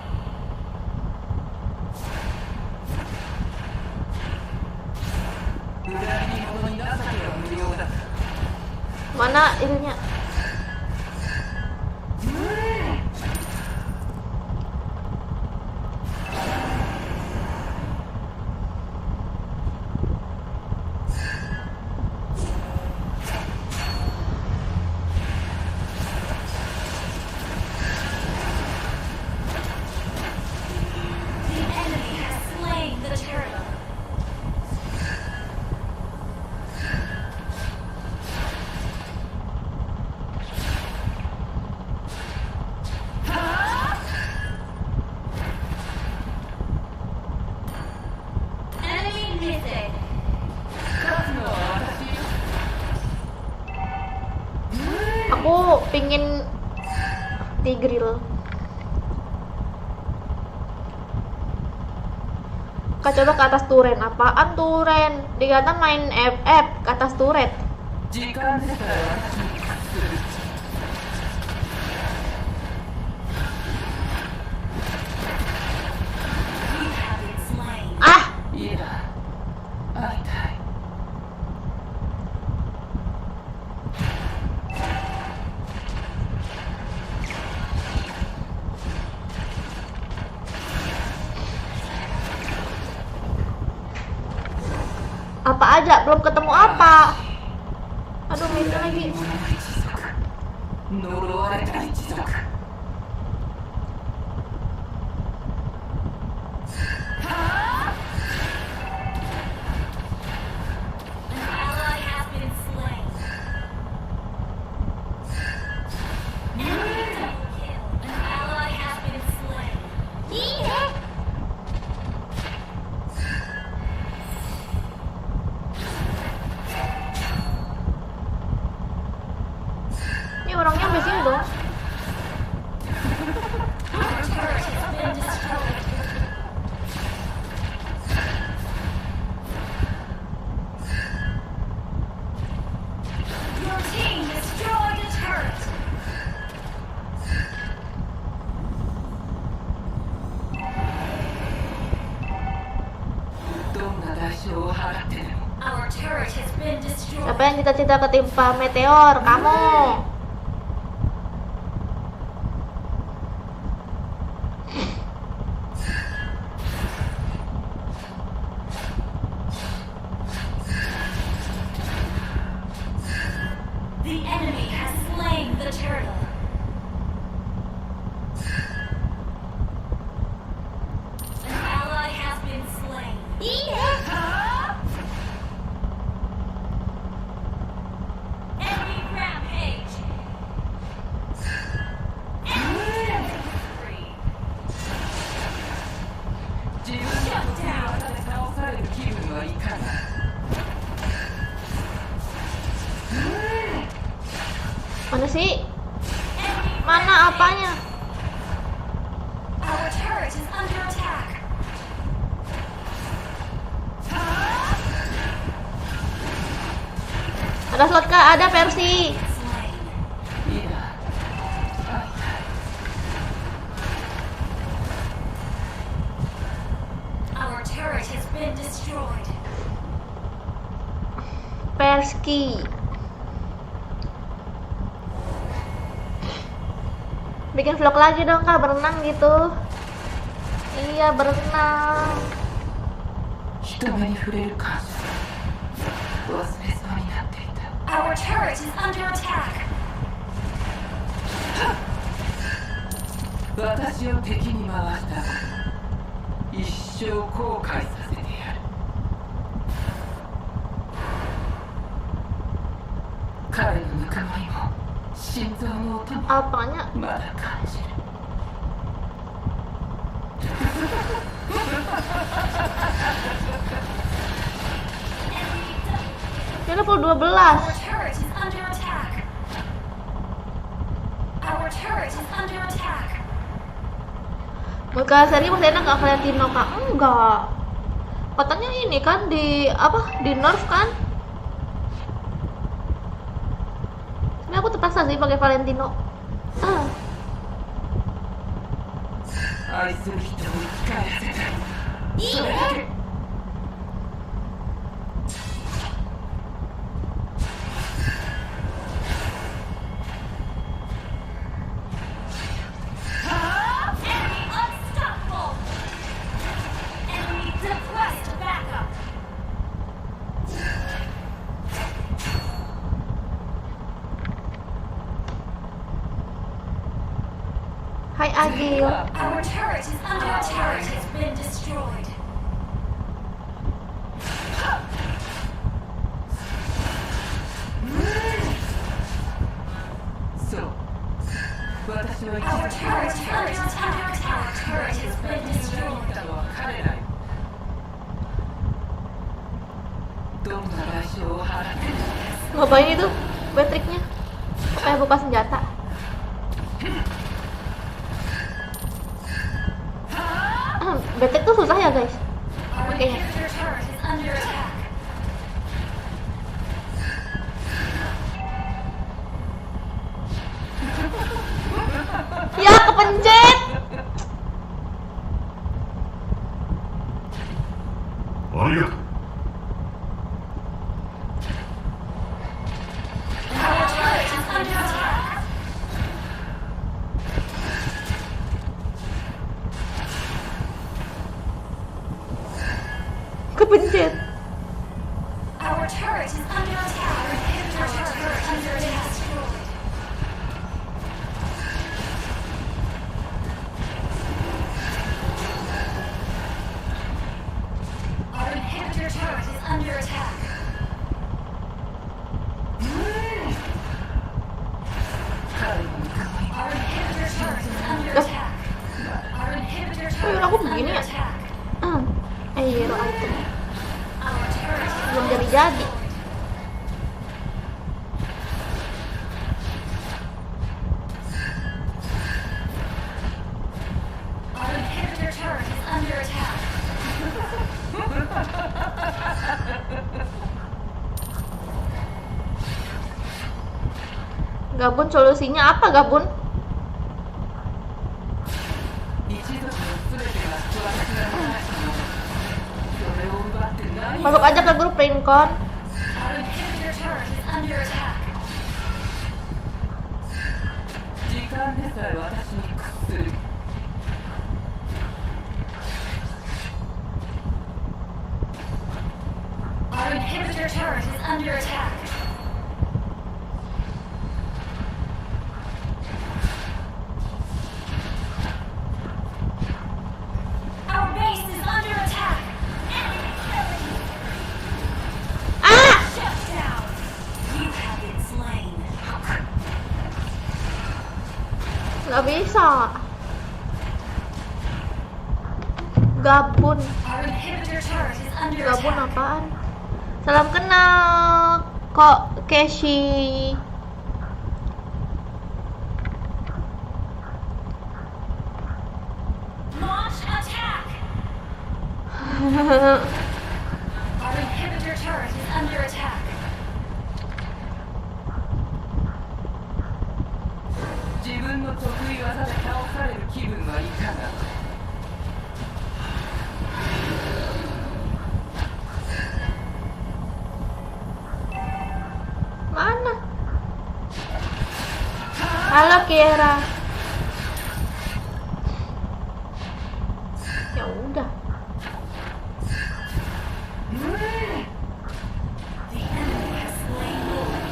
Mana itunya? pingin di-grill. Kak coba ke atas turen. Apaan turen? Dikata main FF ke atas turret. 時間出たら私に屈する You have been slain. Ah! いいだ会いたい Apa aja? Belum ketemu apa? Aduh, itu lagi. 呪われた一族 An ally has been slain. Enemy double kill. An ally has been slain. Yeah. Ini orangnya sampai sini dong. Our turret has been destroyed. Your team destroyed a turret. Our turret has been destroyed. Siapa yang cita-cita ketimpa meteor? Kamu. The enemy has slain the turtle. An ally has been slain. Enemy rampage. Enemy free. 自分の時に渡で倒される気分はいかない Mana sih? Enemy Mana apanya? Our turret is under attack. Ada slot kah? Ada Persi. Slain. いいだ会いたい Our turret has been destroyed. Perski. Bikin vlog lagi dong kak, berenang gitu. Iya berenang. 人目に触れる感謝忘れそうになっていた Our turret is under attack. 私を敵に回したこと一生後悔させてやる彼のぬくもりも心臓の音も Apanya? まだ感じる Dia level 12. Our turret is under attack. Our turret is under attack. Muka seri masih enak nggak Valentino kak? Enggak. Katanya ini kan di apa? Di nerf kan? Sebenarnya aku terpaksa sih pakai Valentino. 愛する人を生き返らせたいそれだけ Enemy unstoppable. Enemy depressed backup. Hai Agil. Our turret is under attack. Our turret has been destroyed.そう私は Our 一 turret 度 is under attack. Our turret has been 言っ destroyed. たのは彼らよどんな代償を払っても Ngapain itu? Patricknya? Kayak buka senjata. Betek tuh susah ya guys. Our Okay. inhibitor turret is under attack. Ya kepencet. ありがとう Our turret is under attack. Kepencet. Our turret is under attack. Our inhibitor turret is under attack. Our inhibitor turret is under attack. Our inhibitor turret is under attack. Our inhibitor turret aku is begini under ya? attack. Hero item. Our turret is Belum jadi-jadi. Our inhibitor turret is under attack. Gabun, solusinya apa Gabun? 一族の全てがトラックがないそれを奪って何 Masuk aja ke grup Rincon. Our inhibitor turret is under attack. 時間でさえ私に屈する Our inhibitor turret is under attack. Our base is under attack. Enemy killing. Shut down. You have been slain. Nggak bisa. Gabun. Our inhibitor turret is under Gabun attack. apaan? Salam kenal kok Keshi. Launch attack. Our inhibitor turret is under attack. 自分の得意技で倒される気分はいかが Mana? Halo Kiera. Ya udah. The enemy has slain Lord.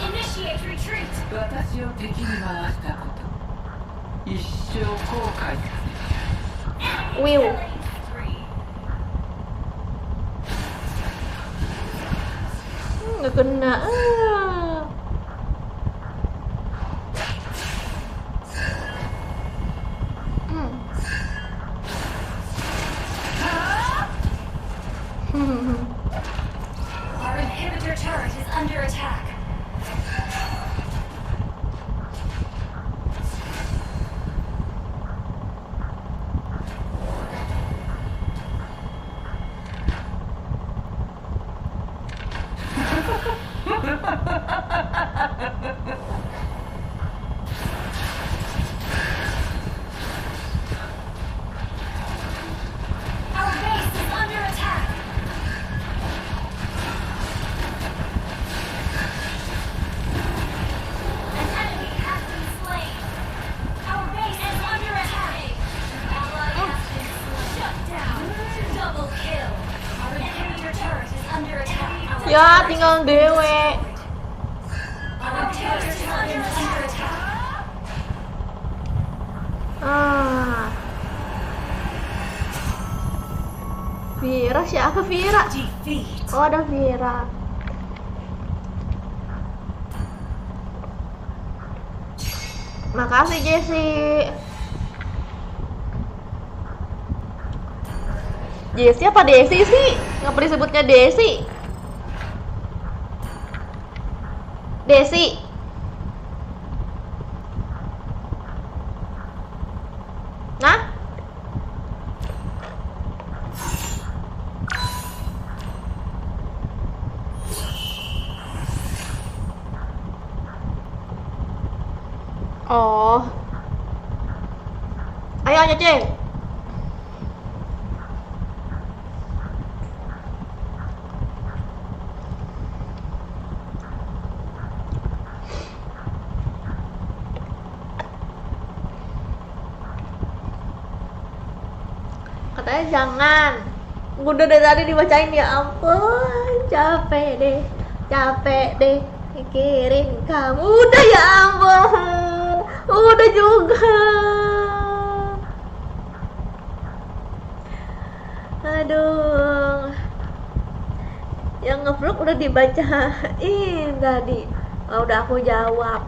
Initiate retreat. 私を敵に回したこと一生後悔させ Will. Killing spree. Nggak kena. Our inhibitor turret is under attack. Our base is under attack. An enemy has been slain. Our base is under attack. Ally has been slain. Shut down. Double kill. Our inhibitor turret is under attack. Ya, tinggal dewe. Our inhibitor is under attack. Vira siapa Vira? Defeat. Oh, ada Vira. Makasih Jessie. Jessie apa Desi sih? Ngapa disebutnya Desi? Desi. Oh. Ayo ceng. Katanya jangan. Udah dari tadi dibacain, ya ampun. Capek deh mikirin kamu. Udah ya ampun. Udah juga. Aduh. Yang nge-vlog udah dibacain tadi. Oh, udah aku jawab.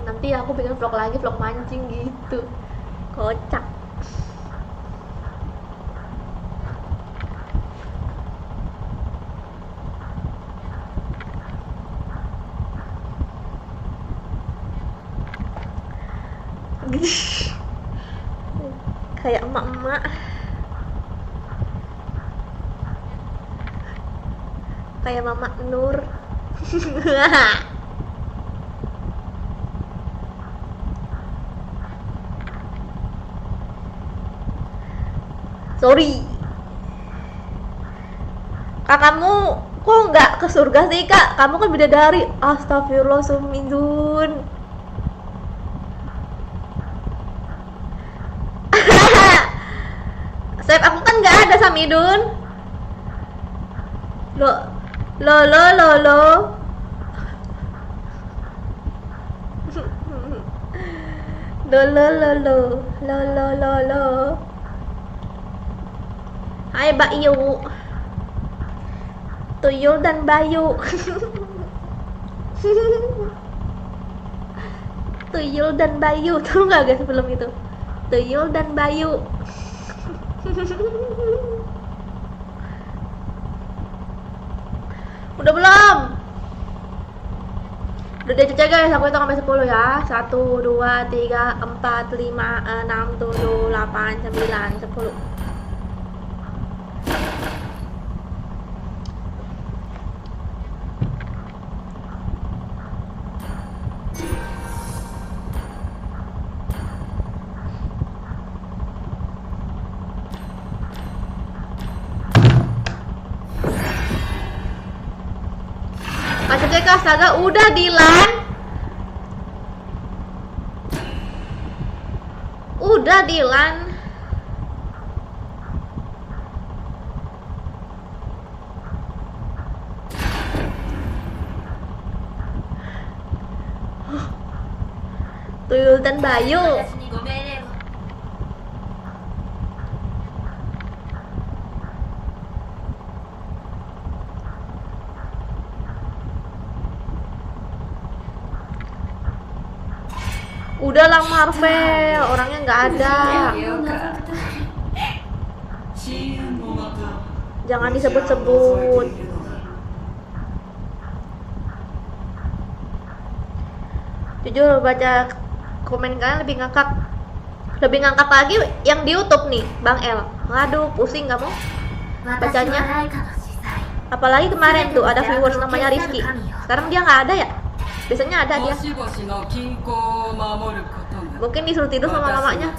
Nanti aku bikin vlog lagi, vlog mancing gitu. Kocak. Kayak emak-emak, kayak Mama Nur. Sorry, kakakmu kok nggak ke surga sih kak? Kamu kan bidadari. Astagfirullah sumidun. Save aku kan nggak ada Samidun. Lo. Lo. Hai Bayu. Tuyul dan Bayu. Tuyul dan Bayu. Tahu nggak guys film itu? Tuyul dan Bayu. Udah belum? Udah dicaca guys, aku hitung sampai 10 ya. 1, 2, 3, 4, 5, 6, 7, 8, 9, 10. Astaga, udah Dilan. Udah Dilan. Tuyul dan Bayu. 私にご命令を。 Udahlah Marvel, orangnya nggak ada. Jangan disebut-sebut. Jujur baca komen kalian lebih ngakak. Lebih ngangkat lagi yang di YouTube nih, Bang El. Waduh, pusing kamu bacanya. Apalagi kemarin tuh ada viewers namanya Rizky. Sekarang dia nggak ada ya? Biasanya ada dia. Mungkin disuruh tidur sama mamanya.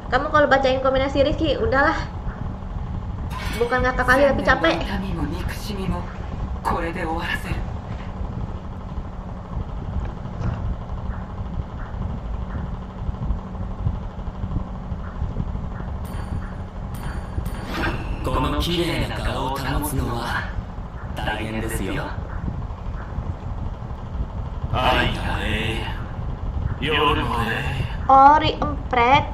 Kamu kalau bacain kombinasi Rizky, udahlah. Bukan ngakak kali tapi capek. Ori empret.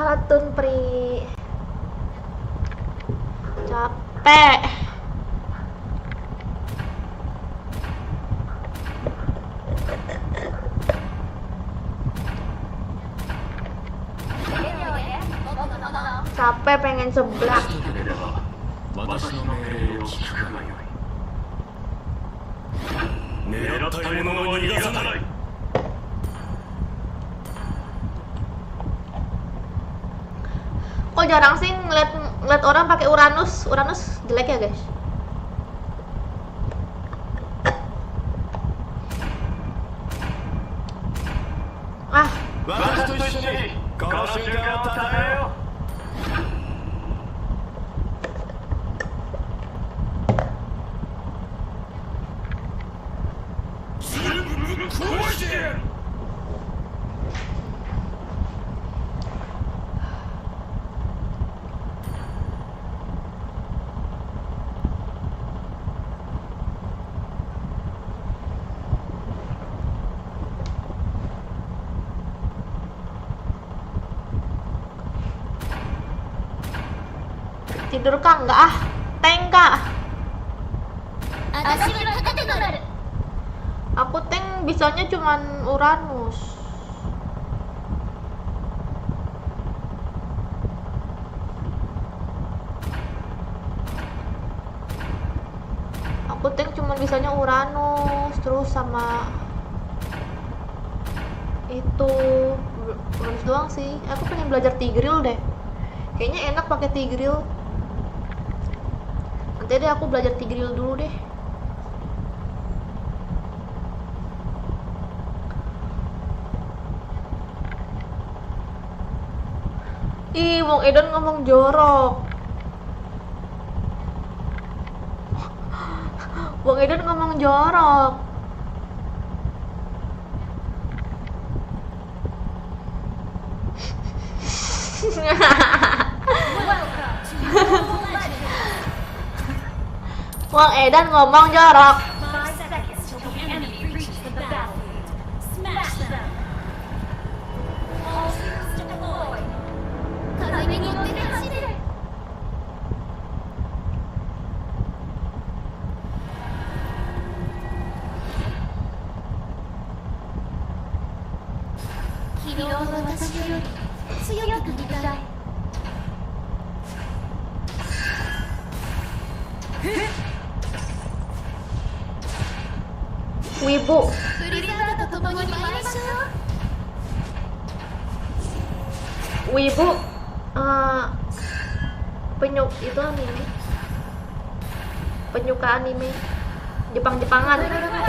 Hatun Pri. Capek. Capek pengen seblak. jarang sih ngeliat orang pakai Uranus. Uranus jelek ya guys. Ah, 私と一緒にこの瞬間をたたえよう。全部ぶっ壊してやる。tidur kah? Enggak ah. Tank kah? 私は盾となる Aku tank bisanya cuman Uranus. Aku tank cuman bisanya Uranus terus sama itu Uranus doang sih. Aku pengen belajar Tigreal deh. Kayaknya enak pakai Tigreal. Nanti deh aku belajar Tigreal dulu deh. Ih, Wong Edon ngomong jorok. Wong Edon ngomong jorok. Wong Edan ngomong jorok. 5 seconds till the enemy reaches the battlefield. Smash them. All troops deployed. 風に乗って走れ 君は私より強くなりたい Wibu. ブリザードと共に参りましょう Wibu itu anime. Penyuka anime Jepang-Jepangan. Penyuka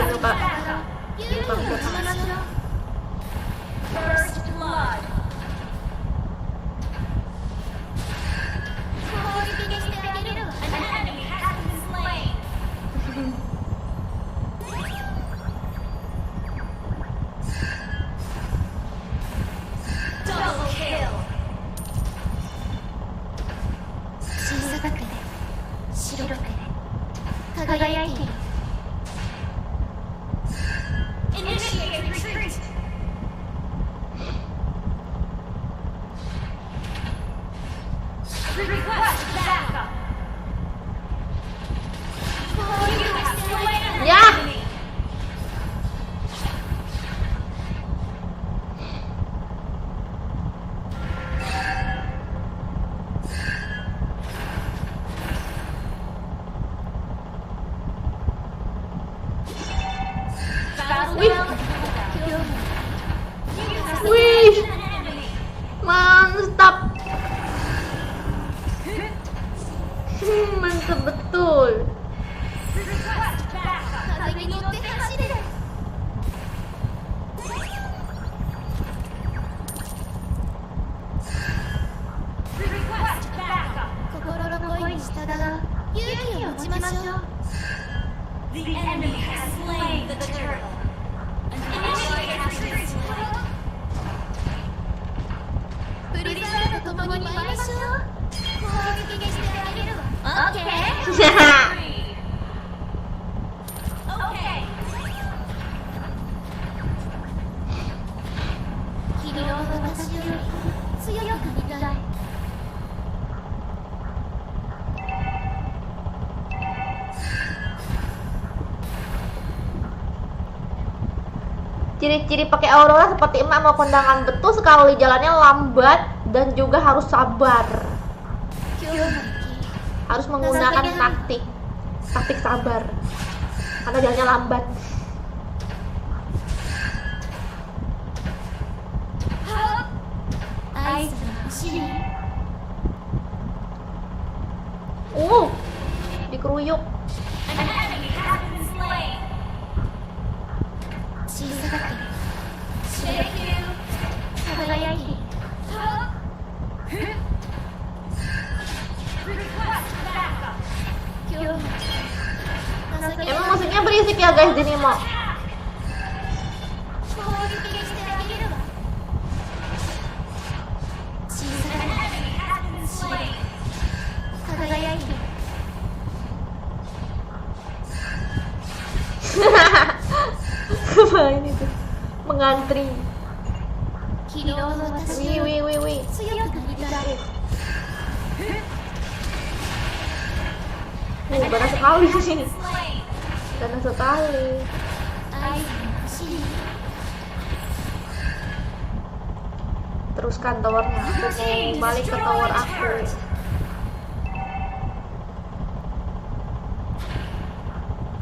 Jepang-Jepangan. First blood. 攻撃にしてあげるわ An enemy has been slain. Double kill. 小さくて白くて輝いている Initiate retreat. Request backup. You have slain an Yeah. enemy. Battle Wih. well. You have Wih. slain an enemy. Mantap. Mantap betul. Request backup. 風に乗って走れ Request backup. 心の声に従う勇気を持ちましょう The enemy has slain the turtle. Initiate retreat. ブリザードと共に参りましょう攻撃にしてあげるわ OK? OK. 君は私より強くなりたい Ciri-ciri pakai Aurora seperti emak mau kondangan, betul sekali, jalannya lambat dan juga harus sabar. 今日の日 Harus menggunakan taktik sabar. Karena jalannya lambat. 合図が欲しい keruyuk. An enemy has been slain. Thank you. Request backup. Emang musiknya berisik ya guys di Nemo. An enemy has been slain. Main itu mengantri. Wih. Banyak sekali sih. Slain. Banyak sekali. Teruskan towernya. Aku mau balik ke tower aku.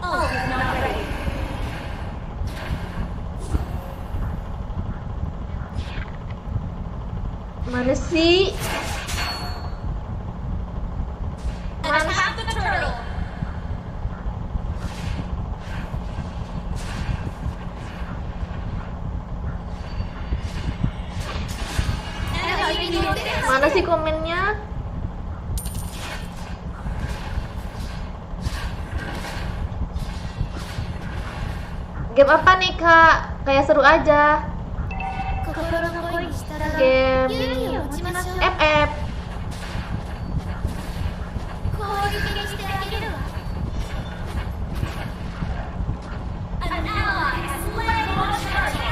Ult is not ready. Mana sih? Attack the turtle. Mana sih komennya? Game apa nih kak? Kayak seru aja. Game FF. An ally has slain the turtle.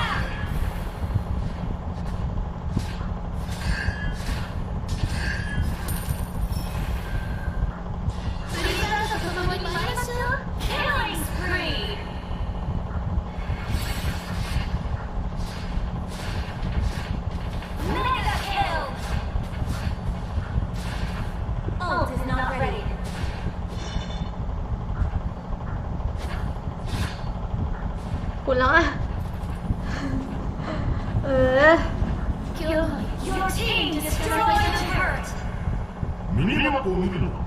Killing spree. Mega kill. Ult is not ready. Pulang ah. Your team destroyed the turret. ミニマップを見るのか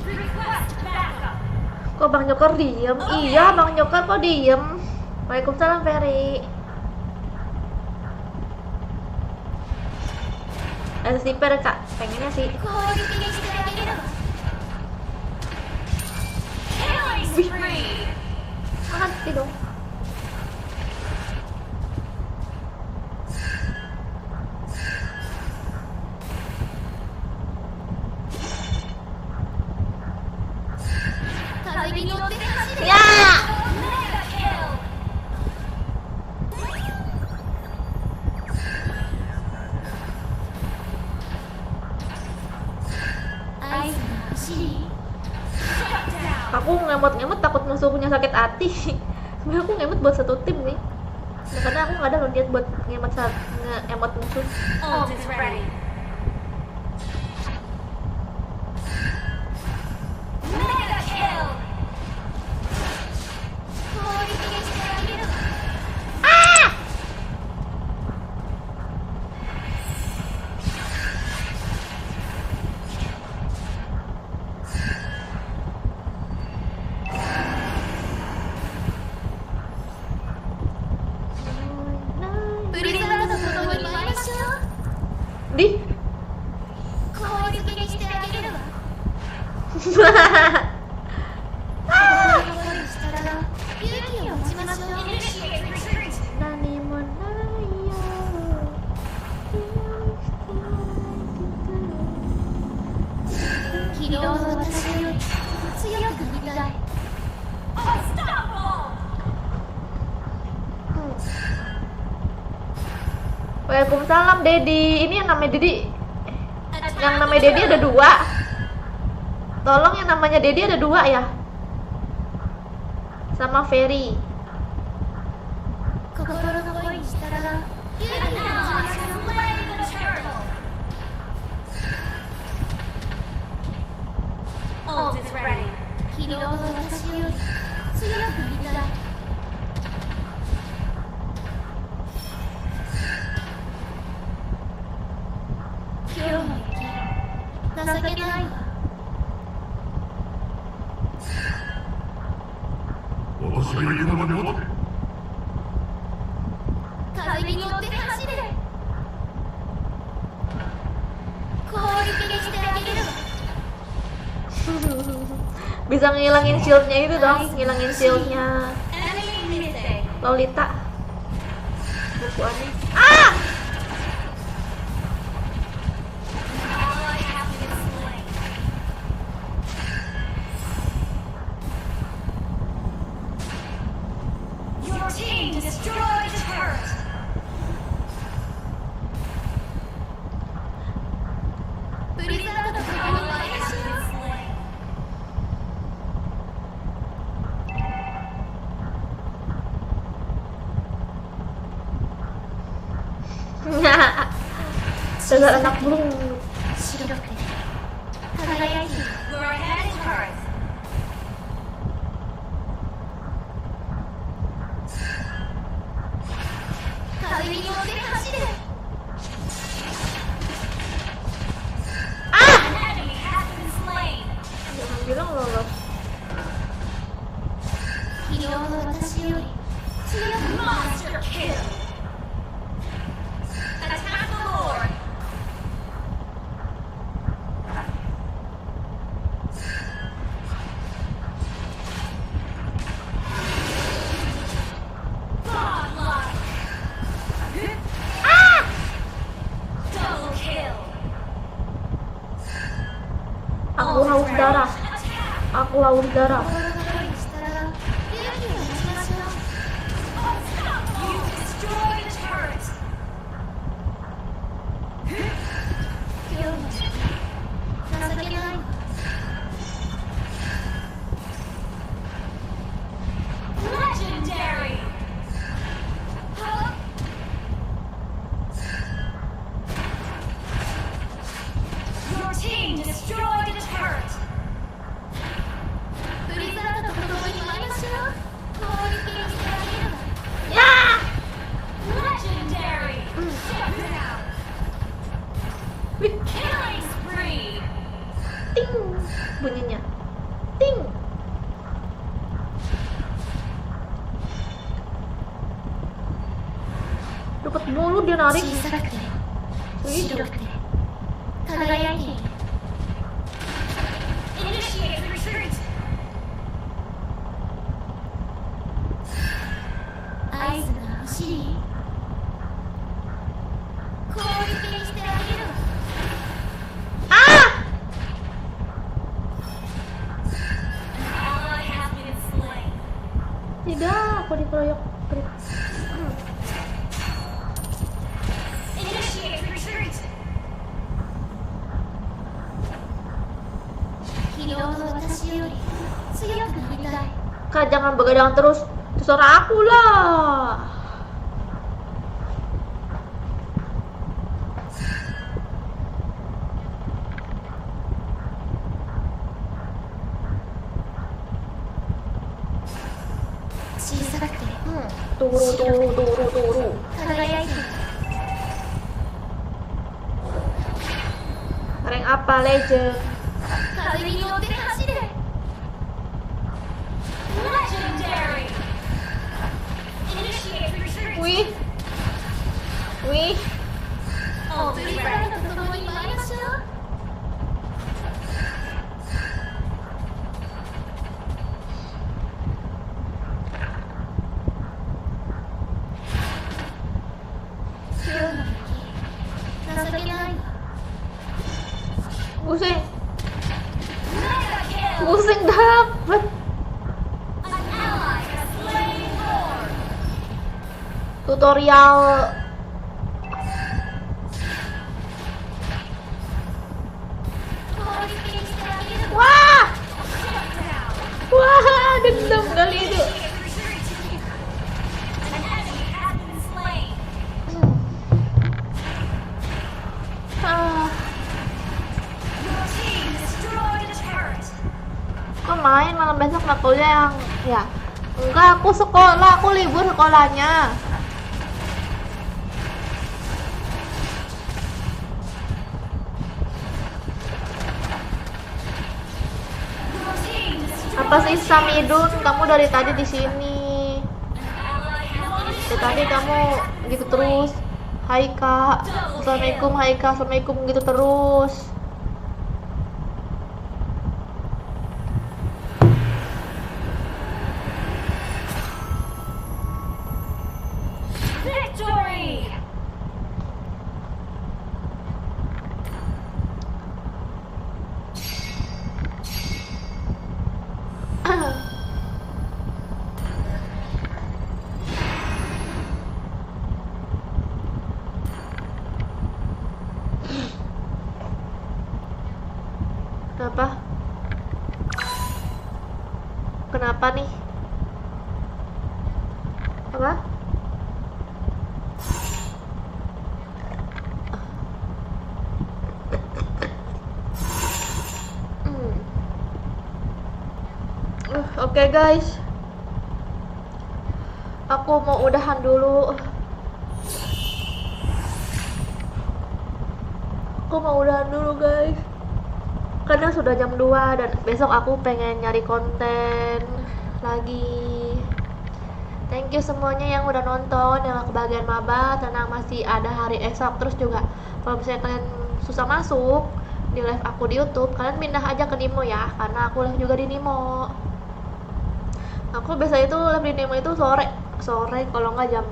Request backup. Kok Bang Joker diem? Iya, Bang Joker kok diem? Waalaikumsalam Ferry. Ada sniper kak, pengennya sih. Killing spree. Mati dong. Ya. Mega kill. Shut down. Aku ngemot-ngemot takut musuh punya sakit hati. Sebenernya aku ngemot buat satu tim nih. Karena aku nggak ada loh niat buat ngemot musuh. Ult is ready. Mega kill. Di. Initiate retreat. Nani Monayo. Unstoppable. Waalaikumsalam Dedi. Ini yang namanya Dedi. Yang namanya Dedi ada dua. Tolong yang namanya Dedi ada dua ya. Sama Ferry. An ally has slain the turtle. Ult is ready. 寄り駒まで戻れ。風に乗って走れ。攻撃にしてあげるわ。 Bisa ngilangin shieldnya itu dong, ngilangin shieldnya Enemy missing. Lolita. Bukuannya. Ah! Ally has been slain. Your team destroyed the turret. Blizzard ally has been slain. Dasar anak belum. 白く輝いている。We're ahead in turret. An enemy has been slain. Jangan bilang lolos. Monster kill. Attack the Lord. Godlike. Double kill. Aku haus darah. Aku haus darah. You destroyed the turret. Legendary. Your team destroyed the turret. Ya! Legendary. Shut down. Wih, Killing spree. ting bunyinya. Ting. Dapat mulu dia narik. Wih, Initiate retreat. ah! Ally has been slain. Tidak, aku dikeroyok. Initiate retreat. Kak, jangan begadang terus. Terserah aku lah. Turu. Rank apa, legend? Legendary. Initiate retreat. Wih. Wih. Ultimate ready. Pusing. Mega kill. Pusing dapet. An ally has slain Lord. Tutorial. Wah. Shut down. Wah, dendam kali itu. An enemy has been slain. Ah, Your team destroyed the turret. kok main malam besok nggak kuliah yang ya? Enggak, aku sekolah, aku libur sekolahnya. Your team destroyed Apa sih Samidun? Kamu dari tadi di sini. tadi kamu gitu terus. Hai kak, assalamualaikum, hai kak, assalamualaikum gitu terus. Victory! Kenapa? Kenapa nih? Apa? Oke guys, aku mau udahan dulu. Guys, karena sudah jam 2 dan besok aku pengen nyari konten lagi. Thank you semuanya yang udah nonton, yang kebagian maba, tenang masih ada hari esok. Terus juga kalau misalnya kalian susah masuk di live aku di YouTube, kalian pindah aja ke Nimo ya, karena aku live juga di Nimo. Aku biasa itu live di Nimo itu sore kalau nggak jam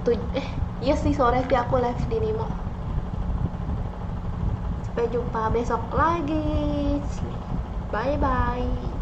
7. Iya sih sore sih aku live di Nimo. Sampai jumpa besok lagi. Bye bye.